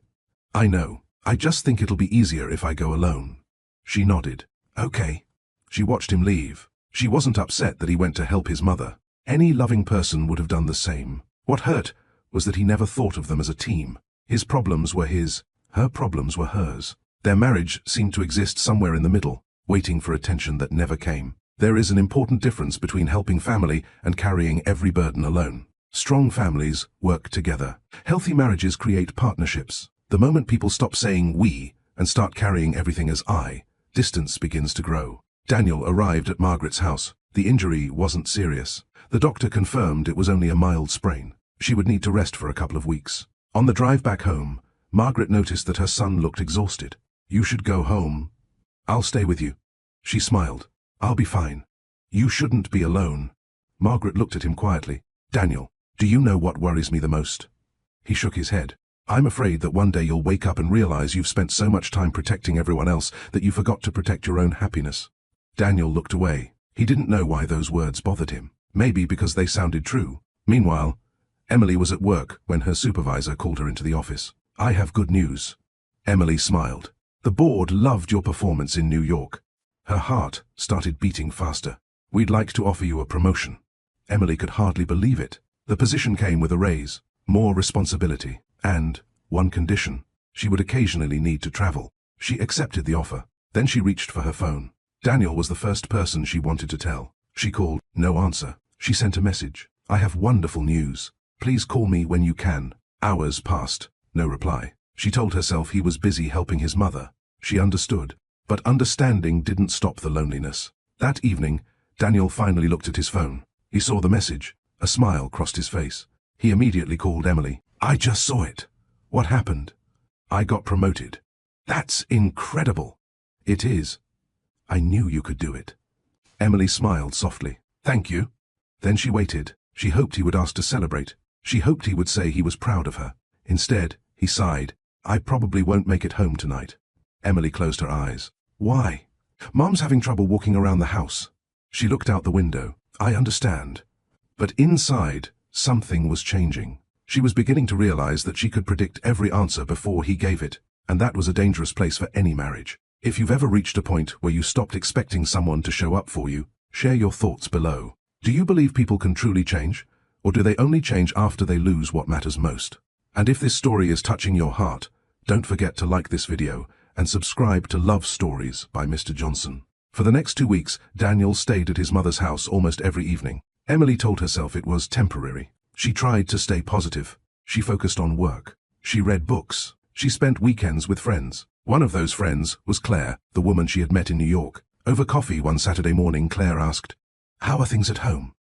"I know. I just think it'll be easier if I go alone." She nodded. "Okay." She watched him leave. She wasn't upset that he went to help his mother. Any loving person would have done the same. What hurt was that he never thought of them as a team. His problems were his. Her problems were hers. Their marriage seemed to exist somewhere in the middle, waiting for attention that never came. There is an important difference between helping family and carrying every burden alone. Strong families work together. Healthy marriages create partnerships. The moment people stop saying "we" and start carrying everything as "I," distance begins to grow. Daniel arrived at Margaret's house. The injury wasn't serious. The doctor confirmed it was only a mild sprain. She would need to rest for a couple of weeks. On the drive back home, Margaret noticed that her son looked exhausted. "You should go home." "I'll stay with you." She smiled. "I'll be fine." "You shouldn't be alone." Margaret looked at him quietly. "Daniel, do you know what worries me the most?" He shook his head. "I'm afraid that one day you'll wake up and realize you've spent so much time protecting everyone else that you forgot to protect your own happiness." Daniel looked away. He didn't know why those words bothered him. Maybe because they sounded true. Meanwhile, Emily was at work when her supervisor called her into the office. "I have good news." Emily smiled. "The board loved your performance in New York." Her heart started beating faster. "We'd like to offer you a promotion." Emily could hardly believe it. The position came with a raise, more responsibility, and one condition. She would occasionally need to travel. She accepted the offer. Then she reached for her phone. Daniel was the first person she wanted to tell. She called. No answer. She sent a message. "I have wonderful news. Please call me when you can." Hours passed. No reply. She told herself he was busy helping his mother. She understood. But understanding didn't stop the loneliness. That evening, Daniel finally looked at his phone. He saw the message. A smile crossed his face. He immediately called Emily. "I just saw it." "What happened?" "I got promoted." "That's incredible." "It is. I knew you could do it." Emily smiled softly. "Thank you." Then she waited. She hoped he would ask to celebrate. She hoped he would say he was proud of her. Instead, he sighed. "I probably won't make it home tonight." Emily closed her eyes. "Why?" "Mom's having trouble walking around the house." She looked out the window. "I understand." But inside, something was changing. She was beginning to realize that she could predict every answer before he gave it, and that was a dangerous place for any marriage. If you've ever reached a point where you stopped expecting someone to show up for you, share your thoughts below. Do you believe people can truly change, or do they only change after they lose what matters most? And if this story is touching your heart, don't forget to like this video and subscribe to Love Stories by Mr. Johnson. For the next 2 weeks, Daniel stayed at his mother's house almost every evening. Emily told herself it was temporary. She tried to stay positive. She focused on work. She read books. She spent weekends with friends. One of those friends was Claire, the woman she had met in New York. Over coffee one Saturday morning, Claire asked, "How are things at home?"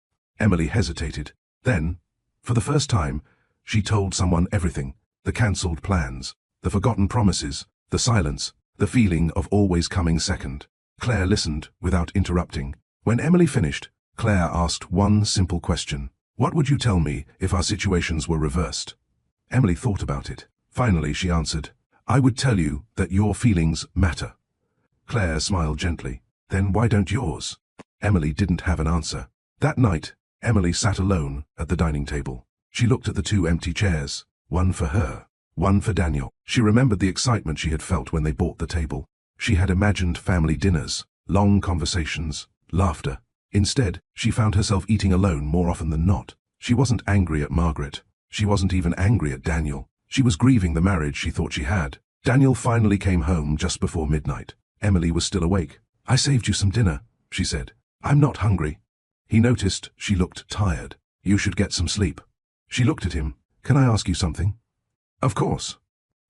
Emily hesitated. Then, for the first time, she told someone everything: the cancelled plans, the forgotten promises, the silence, the feeling of always coming second. Claire listened without interrupting. When Emily finished, Claire asked one simple question. "What would you tell me if our situations were reversed?" Emily thought about it. Finally, she answered, "I would tell you that your feelings matter." Claire smiled gently. "Then why don't yours?" Emily didn't have an answer. That night, Emily sat alone at the dining table. She looked at the 2 empty chairs, one for her, one for Daniel. She remembered the excitement she had felt when they bought the table. She had imagined family dinners, long conversations, laughter. Instead, she found herself eating alone more often than not. She wasn't angry at Margaret. She wasn't even angry at Daniel. She was grieving the marriage she thought she had. Daniel finally came home just before midnight. Emily was still awake. "I saved you some dinner," she said. "I'm not hungry." He noticed she looked tired. "You should get some sleep." She looked at him. "Can I ask you something?" "Of course."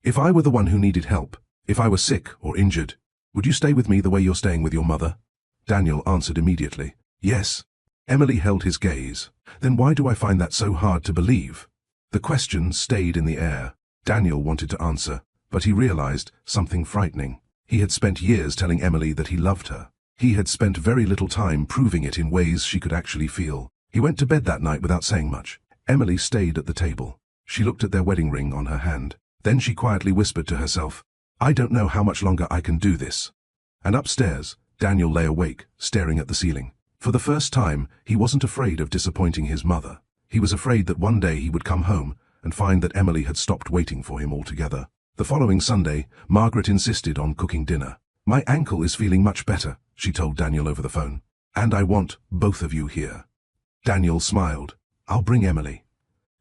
"If I were the one who needed help, if I were sick or injured, would you stay with me the way you're staying with your mother?" Daniel answered immediately, "Yes." Emily held his gaze. "Then why do I find that so hard to believe?" The question stayed in the air. Daniel wanted to answer, but he realized something frightening. He had spent years telling Emily that he loved her. He had spent very little time proving it in ways she could actually feel. He went to bed that night without saying much. Emily stayed at the table. She looked at their wedding ring on her hand. Then she quietly whispered to herself, "I don't know how much longer I can do this." And upstairs, Daniel lay awake, staring at the ceiling. For the first time, he wasn't afraid of disappointing his mother. He was afraid that one day he would come home and find that Emily had stopped waiting for him altogether. The following Sunday, Margaret insisted on cooking dinner. "My ankle is feeling much better," she told Daniel over the phone. "And I want both of you here." Daniel smiled. "I'll bring Emily."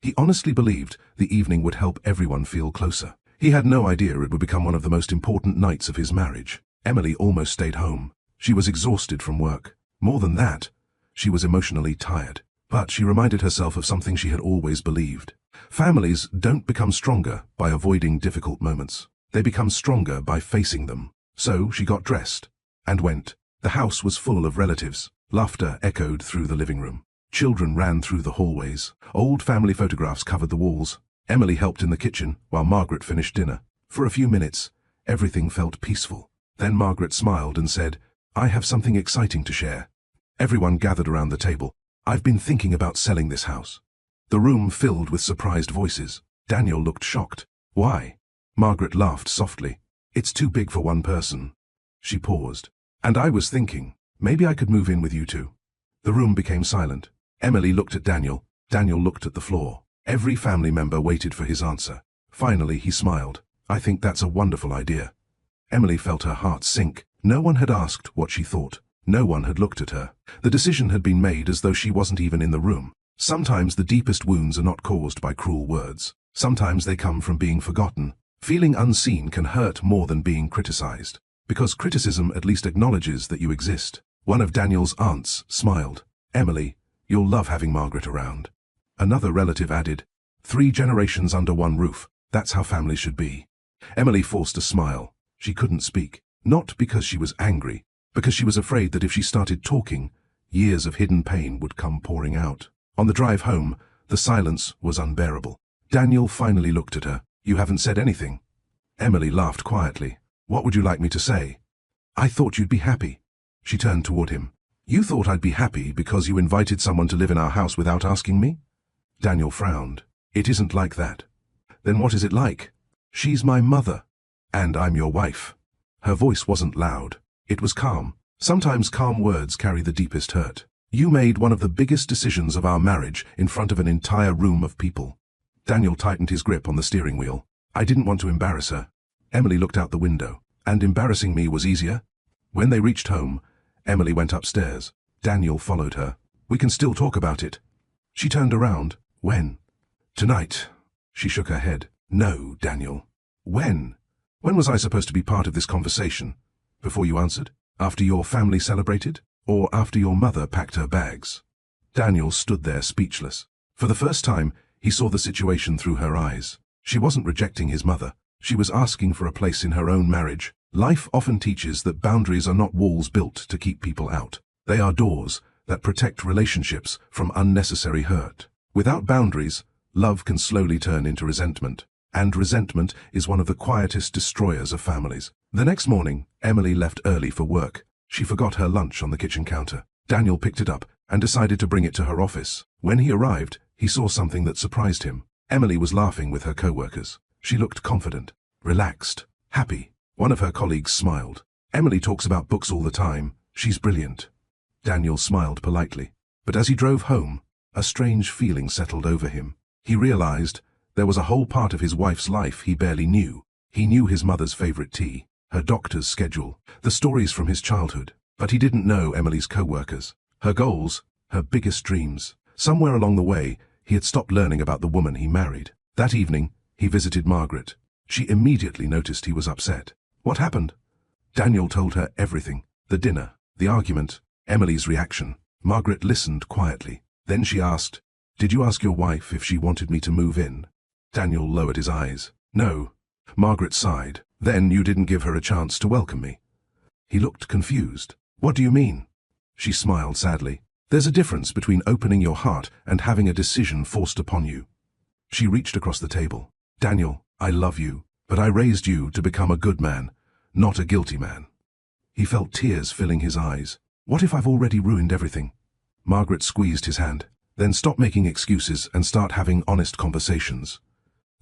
He honestly believed the evening would help everyone feel closer. He had no idea it would become one of the most important nights of his marriage. Emily almost stayed home. She was exhausted from work. More than that, she was emotionally tired. But she reminded herself of something she had always believed. Families don't become stronger by avoiding difficult moments. They become stronger by facing them. So she got dressed and went. The house was full of relatives. Laughter echoed through the living room. Children ran through the hallways. Old family photographs covered the walls. Emily helped in the kitchen while Margaret finished dinner. For a few minutes, everything felt peaceful. Then Margaret smiled and said, "I have something exciting to share." Everyone gathered around the table. "I've been thinking about selling this house." The room filled with surprised voices. Daniel looked shocked. "Why?" Margaret laughed softly. "It's too big for one person." She paused. "And I was thinking, maybe I could move in with you two." The room became silent. Emily looked at Daniel. Daniel looked at the floor. Every family member waited for his answer. Finally, he smiled. "I think that's a wonderful idea." Emily felt her heart sink. No one had asked what she thought. No one had looked at her. The decision had been made as though she wasn't even in the room. Sometimes the deepest wounds are not caused by cruel words. Sometimes they come from being forgotten. Feeling unseen can hurt more than being criticized. Because criticism at least acknowledges that you exist. One of Daniel's aunts smiled. "Emily, you'll love having Margaret around." Another relative added, "3 generations under one roof. That's how families should be." Emily forced a smile. She couldn't speak. Not because she was angry, because she was afraid that if she started talking, years of hidden pain would come pouring out. On the drive home, the silence was unbearable. Daniel finally looked at her. "You haven't said anything." Emily laughed quietly. "What would you like me to say?" "I thought you'd be happy." She turned toward him. "You thought I'd be happy because you invited someone to live in our house without asking me?" Daniel frowned. "It isn't like that." "Then what is it like?" "She's my mother. And I'm your wife." Her voice wasn't loud. It was calm. Sometimes calm words carry the deepest hurt. "You made one of the biggest decisions of our marriage in front of an entire room of people." Daniel tightened his grip on the steering wheel. "I didn't want to embarrass her." Emily looked out the window. "And embarrassing me was easier?" When they reached home, Emily went upstairs. Daniel followed her. "We can still talk about it." She turned around. "When?" "Tonight." She shook her head. "No, Daniel." "When? When was I supposed to be part of this conversation?" "Before you answered." After your family celebrated? Or after your mother packed her bags? Daniel stood there speechless. For the first time, he saw the situation through her eyes. She wasn't rejecting his mother. She was asking for a place in her own marriage. Life often teaches that boundaries are not walls built to keep people out. They are doors that protect relationships from unnecessary hurt. Without boundaries, love can slowly turn into resentment. And resentment is one of the quietest destroyers of families. The next morning, Emily left early for work. She forgot her lunch on the kitchen counter. Daniel picked it up and decided to bring it to her office. When he arrived, he saw something that surprised him. Emily was laughing with her co-workers. She looked confident, relaxed, happy. One of her colleagues smiled. Emily talks about books all the time. She's brilliant. Daniel smiled politely. But as he drove home, a strange feeling settled over him. He realized there was a whole part of his wife's life he barely knew. He knew his mother's favorite tea, her doctor's schedule, the stories from his childhood. But he didn't know Emily's co-workers, her goals, her biggest dreams. Somewhere along the way, he had stopped learning about the woman he married. That evening, he visited Margaret. She immediately noticed he was upset. What happened? Daniel told her everything. The dinner, the argument, Emily's reaction. Margaret listened quietly. Then she asked, "Did you ask your wife if she wanted me to move in?" Daniel lowered his eyes. "No." Margaret sighed. "Then you didn't give her a chance to welcome me." He looked confused. "What do you mean?" She smiled sadly. "There's a difference between opening your heart and having a decision forced upon you." She reached across the table. "Daniel, I love you, but I raised you to become a good man, not a guilty man." He felt tears filling his eyes. "What if I've already ruined everything?" Margaret squeezed his hand. "Then stop making excuses and start having honest conversations."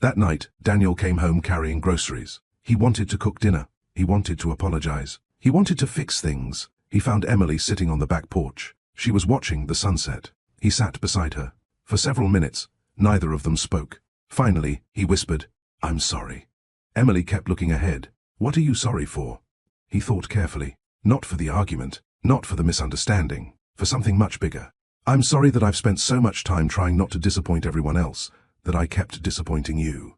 That night, Daniel came home carrying groceries. He wanted to cook dinner. He wanted to apologize. He wanted to fix things. He found Emily sitting on the back porch. She was watching the sunset. He sat beside her. For several minutes, neither of them spoke. Finally, he whispered, "I'm sorry." Emily kept looking ahead. "What are you sorry for?" He thought carefully. Not for the argument, not for the misunderstanding, for something much bigger. "I'm sorry that I've spent so much time trying not to disappoint everyone else, that I kept disappointing you."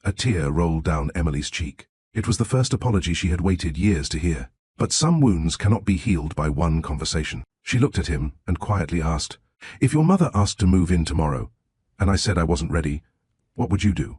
A tear rolled down Emily's cheek. It was the first apology she had waited years to hear. But some wounds cannot be healed by one conversation. She looked at him and quietly asked, "If your mother asked to move in tomorrow, and I said I wasn't ready, what would you do?"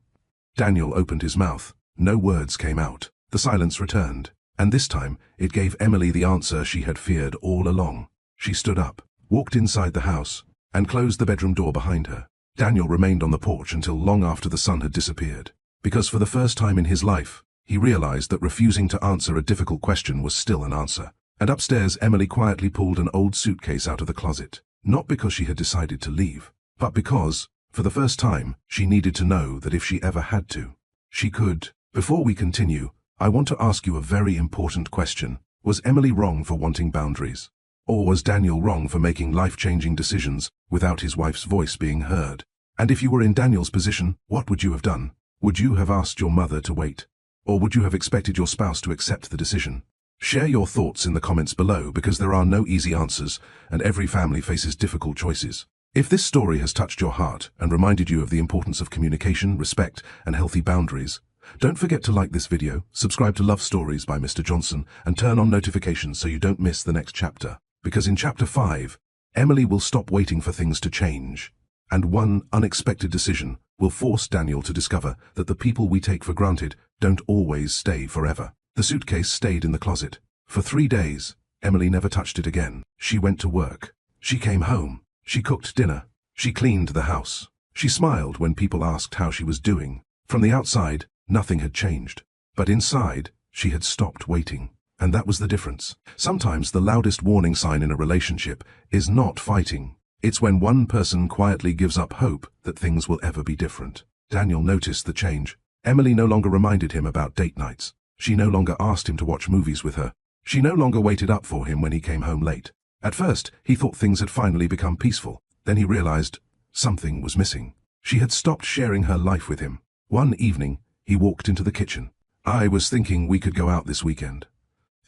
Daniel opened his mouth. No words came out. The silence returned, and this time it gave Emily the answer she had feared all along. She stood up, walked inside the house, and closed the bedroom door behind her. Daniel remained on the porch until long after the sun had disappeared, because for the first time in his life, he realized that refusing to answer a difficult question was still an answer. And upstairs, Emily quietly pulled an old suitcase out of the closet, not because she had decided to leave, but because, for the first time, she needed to know that if she ever had to, she could. Before we continue, I want to ask you a very important question. Was Emily wrong for wanting boundaries? Or was Daniel wrong for making life-changing decisions without his wife's voice being heard? And if you were in Daniel's position, what would you have done? Would you have asked your mother to wait? Or would you have expected your spouse to accept the decision? Share your thoughts in the comments below, because there are no easy answers, and every family faces difficult choices. If this story has touched your heart and reminded you of the importance of communication, respect, and healthy boundaries, don't forget to like this video, subscribe to Love Stories by Mr. Johnson, and turn on notifications so you don't miss the next chapter. Because in Chapter 5, Emily will stop waiting for things to change, and one unexpected decision will force Daniel to discover that the people we take for granted don't always stay forever. The suitcase stayed in the closet. For 3 days, Emily never touched it again. She went to work. She came home. She cooked dinner. She cleaned the house. She smiled when people asked how she was doing. From the outside, nothing had changed. But inside, she had stopped waiting. And that was the difference. Sometimes the loudest warning sign in a relationship is not fighting. It's when one person quietly gives up hope that things will ever be different. Daniel noticed the change. Emily no longer reminded him about date nights. She no longer asked him to watch movies with her. She no longer waited up for him when he came home late. At first, he thought things had finally become peaceful. Then he realized something was missing. She had stopped sharing her life with him. One evening, he walked into the kitchen. "I was thinking we could go out this weekend."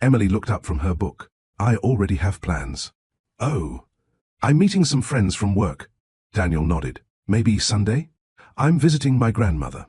Emily looked up from her book. "I already have plans." "Oh, I'm meeting some friends from work." Daniel nodded. "Maybe Sunday?" "I'm visiting my grandmother."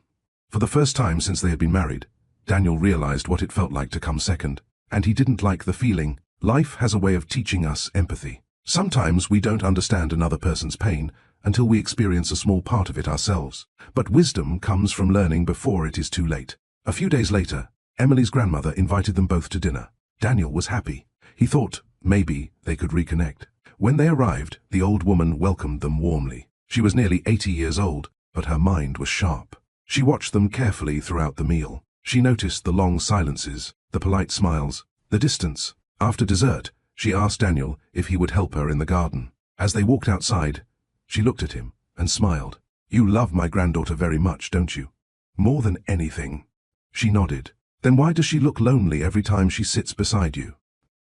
For the first time since they had been married, Daniel realized what it felt like to come second, and he didn't like the feeling Life has a way of teaching us empathy. Sometimes we don't understand another person's pain until we experience a small part of it ourselves. But wisdom comes from learning before it is too late. A few days later, Emily's grandmother invited them both to dinner. Daniel was happy. He thought maybe they could reconnect. When they arrived, the old woman welcomed them warmly. She was nearly 80 years old, but her mind was sharp. She watched them carefully throughout the meal. She noticed the long silences, the polite smiles, the distance. After dessert, she asked Daniel if he would help her in the garden. As they walked outside, she looked at him and smiled. "You love my granddaughter very much, don't you?" "More than anything." She nodded. "Then why does she look lonely every time she sits beside you?"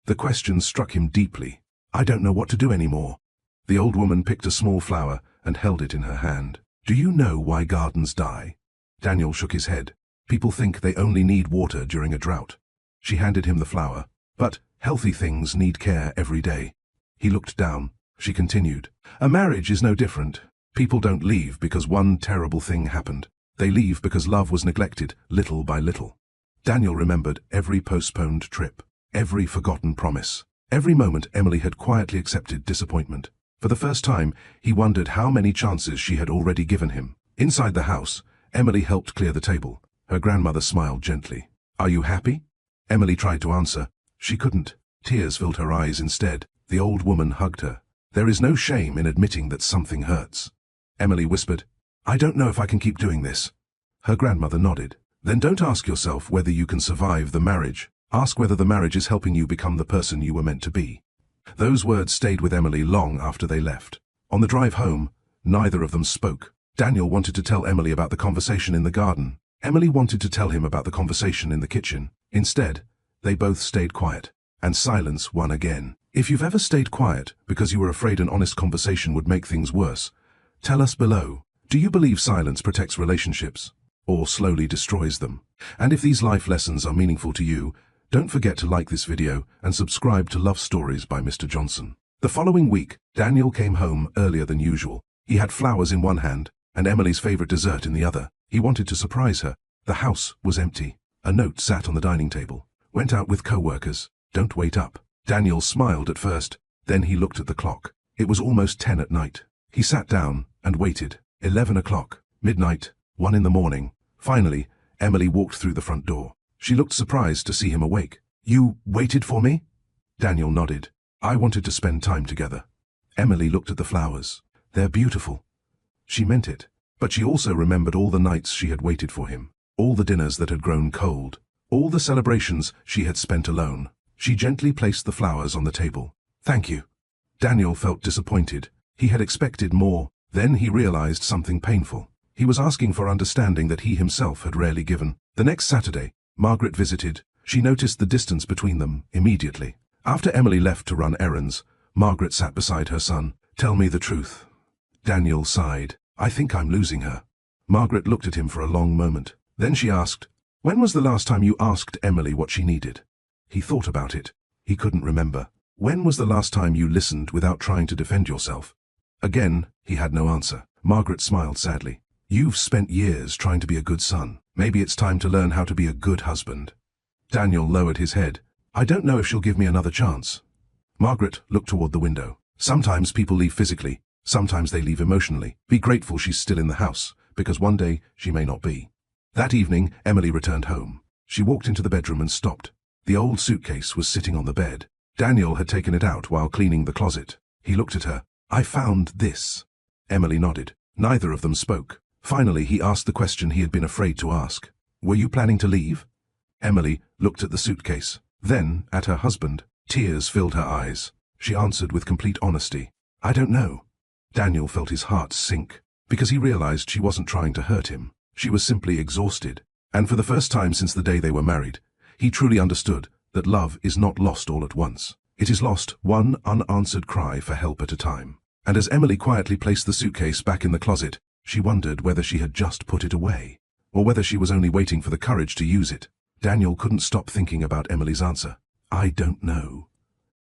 The question struck him deeply. "I don't know what to do anymore." The old woman picked a small flower and held it in her hand. "Do you know why gardens die?" Daniel shook his head. "People think they only need water during a drought." She handed him the flower. "But healthy things need care every day." He looked down. She continued, "A marriage is no different. People don't leave because one terrible thing happened. They leave because love was neglected little by little." Daniel remembered every postponed trip, every forgotten promise, every moment Emily had quietly accepted disappointment. For the first time, he wondered how many chances she had already given him. Inside the house, Emily helped clear the table. Her grandmother smiled gently. "Are you happy?" Emily tried to answer. She couldn't. Tears filled her eyes instead. The old woman hugged her. "There is no shame in admitting that something hurts." Emily whispered, "I don't know if I can keep doing this." Her grandmother nodded. "Then don't ask yourself whether you can survive the marriage. Ask whether the marriage is helping you become the person you were meant to be." Those words stayed with Emily long after they left. On the drive home, neither of them spoke. Daniel wanted to tell Emily about the conversation in the garden. Emily wanted to tell him about the conversation in the kitchen. Instead, they both stayed quiet, and silence won again. If you've ever stayed quiet because you were afraid an honest conversation would make things worse, tell us below. Do you believe silence protects relationships, or slowly destroys them? And if these life lessons are meaningful to you, don't forget to like this video and subscribe to Love Stories by Mr. Johnson. The following week, Daniel came home earlier than usual. He had flowers in one hand and Emily's favorite dessert in the other. He wanted to surprise her. The house was empty. A note sat on the dining table. "Went out with co-workers. Don't wait up." Daniel smiled at first. Then he looked at the clock. It was almost 10 at night. He sat down and waited. 11 o'clock, midnight, 1 in the morning. Finally, Emily walked through the front door. She looked surprised to see him awake. "You waited for me?" Daniel nodded. "I wanted to spend time together." Emily looked at the flowers. "They're beautiful." She meant it. But she also remembered all the nights she had waited for him, all the dinners that had grown cold, all the celebrations she had spent alone. She gently placed the flowers on the table. "Thank you." Daniel felt disappointed. He had expected more. Then he realized something painful. He was asking for understanding that he himself had rarely given. The next Saturday, Margaret visited. She noticed the distance between them immediately. After Emily left to run errands, Margaret sat beside her son. "Tell me the truth." Daniel sighed. "I think I'm losing her." Margaret looked at him for a long moment. Then she asked, "When was the last time you asked Emily what she needed?" He thought about it. He couldn't remember. "When was the last time you listened without trying to defend yourself?" Again, he had no answer. Margaret smiled sadly. "You've spent years trying to be a good son. Maybe it's time to learn how to be a good husband." Daniel lowered his head. "I don't know if she'll give me another chance." Margaret looked toward the window. "Sometimes people leave physically. Sometimes they leave emotionally. Be grateful she's still in the house, because one day she may not be." That evening, Emily returned home. She walked into the bedroom and stopped. The old suitcase was sitting on the bed. Daniel had taken it out while cleaning the closet. He looked at her. "I found this." Emily nodded. Neither of them spoke. Finally, he asked the question he had been afraid to ask. "Were you planning to leave?" Emily looked at the suitcase, then at her husband. Tears filled her eyes. She answered with complete honesty, "I don't know." Daniel felt his heart sink, because he realized she wasn't trying to hurt him. She was simply exhausted. And for the first time since the day they were married, he truly understood that love is not lost all at once. It is lost one unanswered cry for help at a time. And as Emily quietly placed the suitcase back in the closet, she wondered whether she had just put it away, or whether she was only waiting for the courage to use it. Daniel couldn't stop thinking about Emily's answer. "I don't know."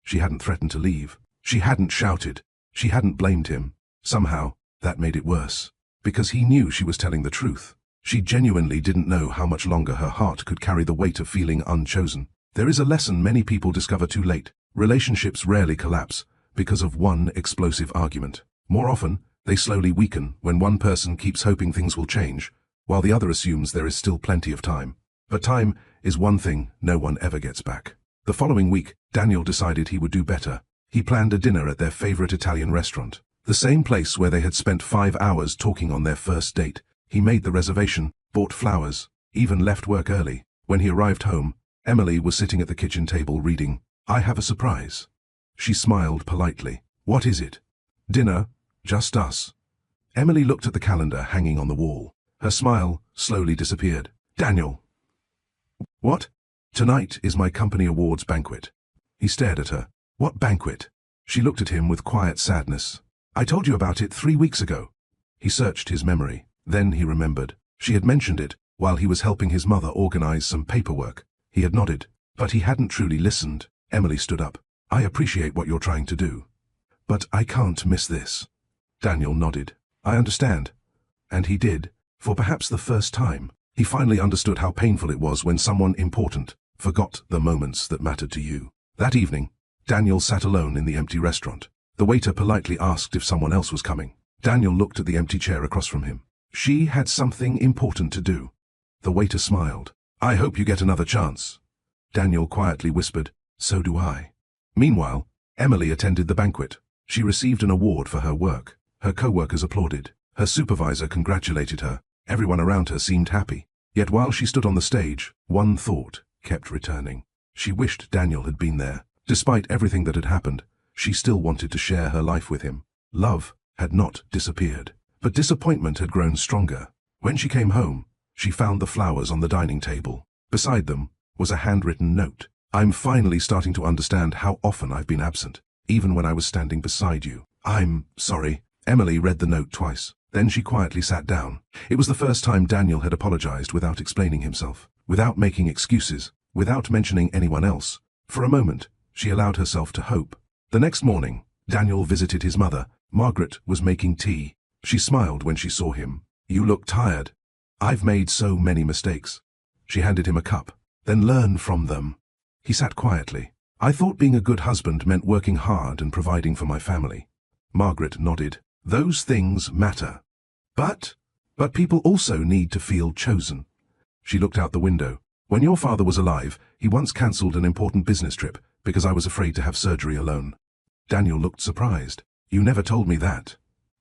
She hadn't threatened to leave. She hadn't shouted. She hadn't blamed him. Somehow, that made it worse, because he knew she was telling the truth. She genuinely didn't know how much longer her heart could carry the weight of feeling unchosen. There is a lesson many people discover too late. Relationships rarely collapse because of one explosive argument. More often, they slowly weaken when one person keeps hoping things will change, while the other assumes there is still plenty of time. But time is one thing no one ever gets back. The following week, Daniel decided he would do better. He planned a dinner at their favorite Italian restaurant, the same place where they had spent 5 hours talking on their first date. He made the reservation, bought flowers, even left work early. When he arrived home, Emily was sitting at the kitchen table reading. "I have a surprise." She smiled politely. "What is it?" "Dinner, just us." Emily looked at the calendar hanging on the wall. Her smile slowly disappeared. "Daniel." "What?" "Tonight is my company awards banquet." He stared at her. "What banquet?" She looked at him with quiet sadness. "I told you about it 3 weeks ago." He searched his memory. Then he remembered. She had mentioned it while he was helping his mother organize some paperwork. He had nodded, but he hadn't truly listened. Emily stood up. "I appreciate what you're trying to do, but I can't miss this." Daniel nodded. "I understand." And he did. For perhaps the first time, he finally understood how painful it was when someone important forgot the moments that mattered to you. That evening, Daniel sat alone in the empty restaurant. The waiter politely asked if someone else was coming. Daniel looked at the empty chair across from him. She had something important to do. The waiter smiled. "I hope you get another chance." Daniel quietly whispered, "So do I." Meanwhile, Emily attended the banquet. She received an award for her work. Her co-workers applauded. Her supervisor congratulated her. Everyone around her seemed happy. Yet while she stood on the stage, one thought kept returning. She wished Daniel had been there. Despite everything that had happened, she still wanted to share her life with him. Love had not disappeared, but disappointment had grown stronger. When she came home, she found the flowers on the dining table. Beside them was a handwritten note. "I'm finally starting to understand how often I've been absent, even when I was standing beside you. I'm sorry." Emily read the note twice. Then she quietly sat down. It was the first time Daniel had apologized without explaining himself, without making excuses, without mentioning anyone else. For a moment, she allowed herself to hope. The next morning, Daniel visited his mother. Margaret was making tea. She smiled when she saw him. "You look tired." "I've made so many mistakes." She handed him a cup. "Then learn from them." He sat quietly. "I thought being a good husband meant working hard and providing for my family." Margaret nodded. "Those things matter. But people also need to feel chosen." She looked out the window. "When your father was alive, he once cancelled an important business trip because I was afraid to have surgery alone." Daniel looked surprised. "You never told me that."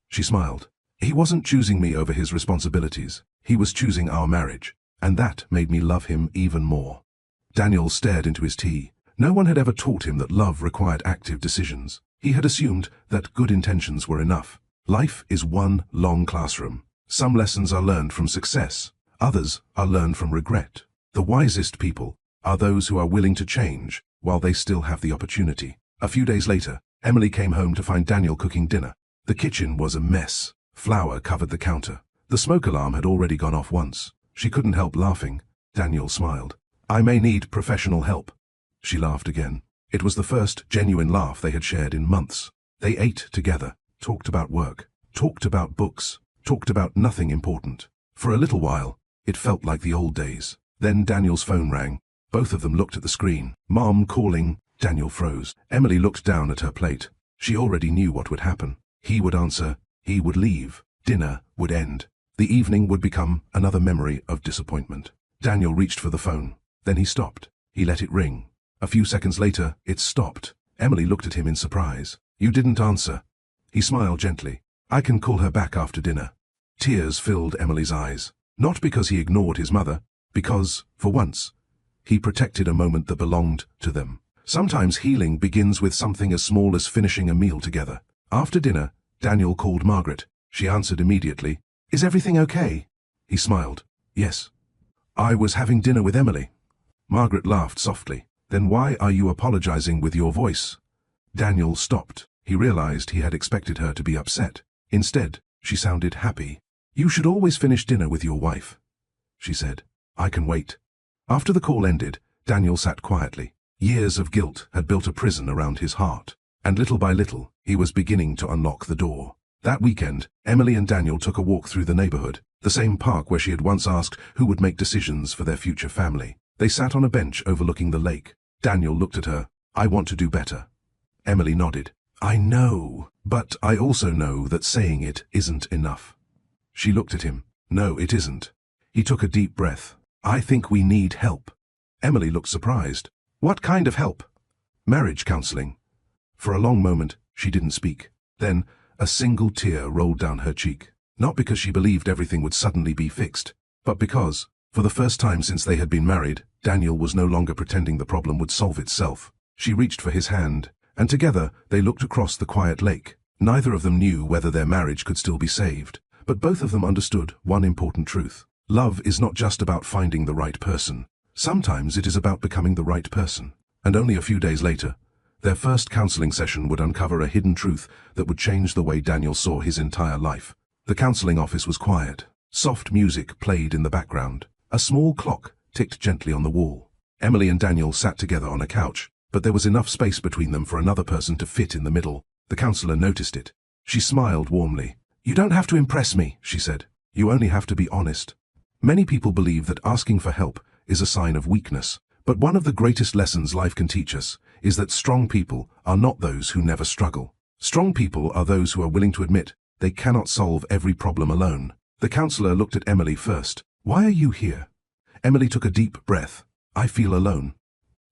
She smiled. "He wasn't choosing me over his responsibilities. He was choosing our marriage, and that made me love him even more." Daniel stared into his tea. No one had ever taught him that love required active decisions. He had assumed that good intentions were enough. Life is one long classroom. Some lessons are learned from success. Others are learned from regret. The wisest people are those who are willing to change while they still have the opportunity. A few days later, Emily came home to find Daniel cooking dinner. The kitchen was a mess. Flour covered the counter. The smoke alarm had already gone off once. She couldn't help laughing. Daniel smiled. "I may need professional help." She laughed again. It was the first genuine laugh they had shared in months. They ate together, talked about work, talked about books, talked about nothing important. For a little while, it felt like the old days. Then Daniel's phone rang. Both of them looked at the screen. "Mom calling." Daniel froze. Emily looked down at her plate. She already knew what would happen. He would answer. He would leave. Dinner would end. The evening would become another memory of disappointment. Daniel reached for the phone. Then he stopped. He let it ring. A few seconds later, it stopped. Emily looked at him in surprise. "You didn't answer." He smiled gently. "I can call her back after dinner." Tears filled Emily's eyes. Not because he ignored his mother, because, for once, he protected a moment that belonged to them. Sometimes healing begins with something as small as finishing a meal together. After dinner, Daniel called Margaret. She answered immediately. "Is everything okay?" He smiled. "Yes. I was having dinner with Emily." Margaret laughed softly. "Then why are you apologizing with your voice?" Daniel stopped. He realized he had expected her to be upset. Instead, she sounded happy. "You should always finish dinner with your wife," she said. "I can wait." After the call ended, Daniel sat quietly. Years of guilt had built a prison around his heart, and little by little, he was beginning to unlock the door. That weekend, Emily and Daniel took a walk through the neighborhood, the same park where she had once asked who would make decisions for their future family. They sat on a bench overlooking the lake. Daniel looked at her. I want to do better. Emily nodded. I know, but I also know that saying it isn't enough. She looked at him. No, it isn't. He took a deep breath. I think we need help. Emily looked surprised. What kind of help? Marriage counseling. For a long moment, she didn't speak. Then, a single tear rolled down her cheek. Not because she believed everything would suddenly be fixed, but because, for the first time since they had been married, Daniel was no longer pretending the problem would solve itself. She reached for his hand, and together they looked across the quiet lake. Neither of them knew whether their marriage could still be saved, but both of them understood one important truth. Love is not just about finding the right person. Sometimes it is about becoming the right person. And only a few days later, their first counseling session would uncover a hidden truth that would change the way Daniel saw his entire life. The counseling office was quiet. Soft music played in the background. A small clock ticked gently on the wall. Emily and Daniel sat together on a couch, but there was enough space between them for another person to fit in the middle. The counselor noticed it. She smiled warmly. You don't have to impress me, she said. You only have to be honest. Many people believe that asking for help is a sign of weakness, but one of the greatest lessons life can teach us is that strong people are not those who never struggle. Strong people are those who are willing to admit they cannot solve every problem alone. The counselor looked at Emily first. Why are you here? Emily took a deep breath. I feel alone.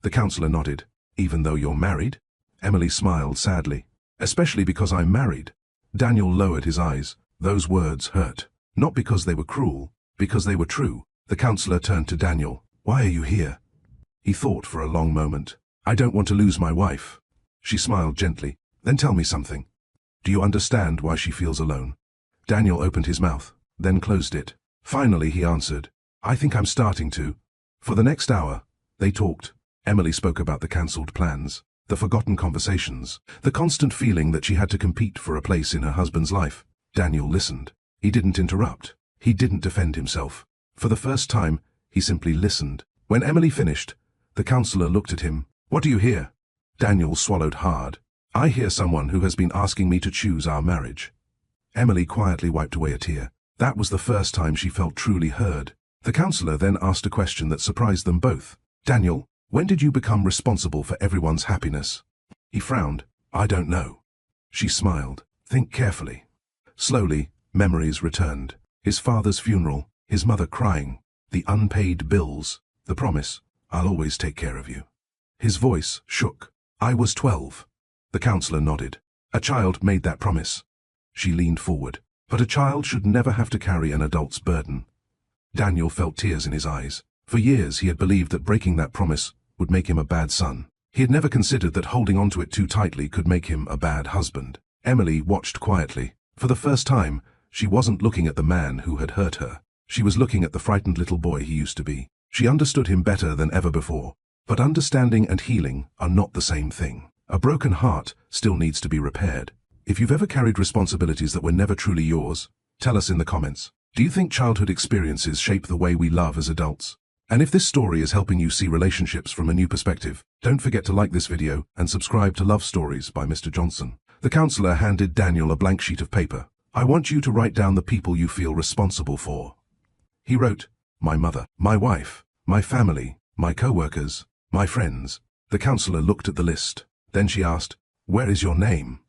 The counselor nodded. Even though you're married? Emily smiled sadly. Especially because I'm married. Daniel lowered his eyes. Those words hurt. Not because they were cruel, because they were true. The counselor turned to Daniel. Why are you here? He thought for a long moment. I don't want to lose my wife. She smiled gently. Then tell me something. Do you understand why she feels alone? Daniel opened his mouth, then closed it. Finally he answered. I think I'm starting to. For the next hour, they talked. Emily spoke about the cancelled plans, the forgotten conversations, the constant feeling that she had to compete for a place in her husband's life. Daniel listened. He didn't interrupt. He didn't defend himself. For the first time, he simply listened. When Emily finished, the counselor looked at him. What do you hear? Daniel swallowed hard. I hear someone who has been asking me to choose our marriage. Emily quietly wiped away a tear. That was the first time she felt truly heard. The counselor then asked a question that surprised them both. Daniel, when did you become responsible for everyone's happiness? He frowned. I don't know. She smiled. Think carefully. Slowly, memories returned. His father's funeral, his mother crying, the unpaid bills, the promise, I'll always take care of you. His voice shook. I was 12. The counselor nodded. A child made that promise. She leaned forward. But a child should never have to carry an adult's burden. Daniel felt tears in his eyes. For years he had believed that breaking that promise would make him a bad son. He had never considered that holding onto it too tightly could make him a bad husband. Emily watched quietly. For the first time, she wasn't looking at the man who had hurt her. She was looking at the frightened little boy he used to be. She understood him better than ever before. But understanding and healing are not the same thing. A broken heart still needs to be repaired. If you've ever carried responsibilities that were never truly yours, tell us in the comments. Do you think childhood experiences shape the way we love as adults? And if this story is helping you see relationships from a new perspective, don't forget to like this video and subscribe to Love Stories by Mr. Johnson. The counselor handed Daniel a blank sheet of paper. I want you to write down the people you feel responsible for. He wrote, my mother, my wife, my family, my co-workers, my friends. The counselor looked at the list. Then she asked, where is your name?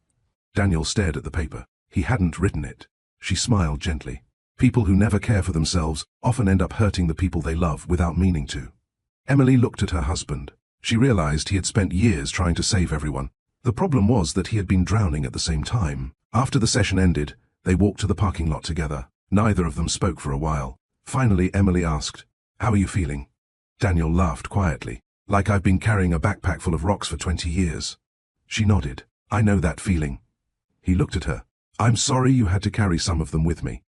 Daniel stared at the paper. He hadn't written it. She smiled gently. People who never care for themselves often end up hurting the people they love without meaning to. Emily looked at her husband. She realized he had spent years trying to save everyone. The problem was that he had been drowning at the same time. After the session ended, they walked to the parking lot together. Neither of them spoke for a while. Finally, Emily asked, how are you feeling? Daniel laughed quietly. Like I've been carrying a backpack full of rocks for 20 years. She nodded. I know that feeling. He looked at her. I'm sorry you had to carry some of them with me.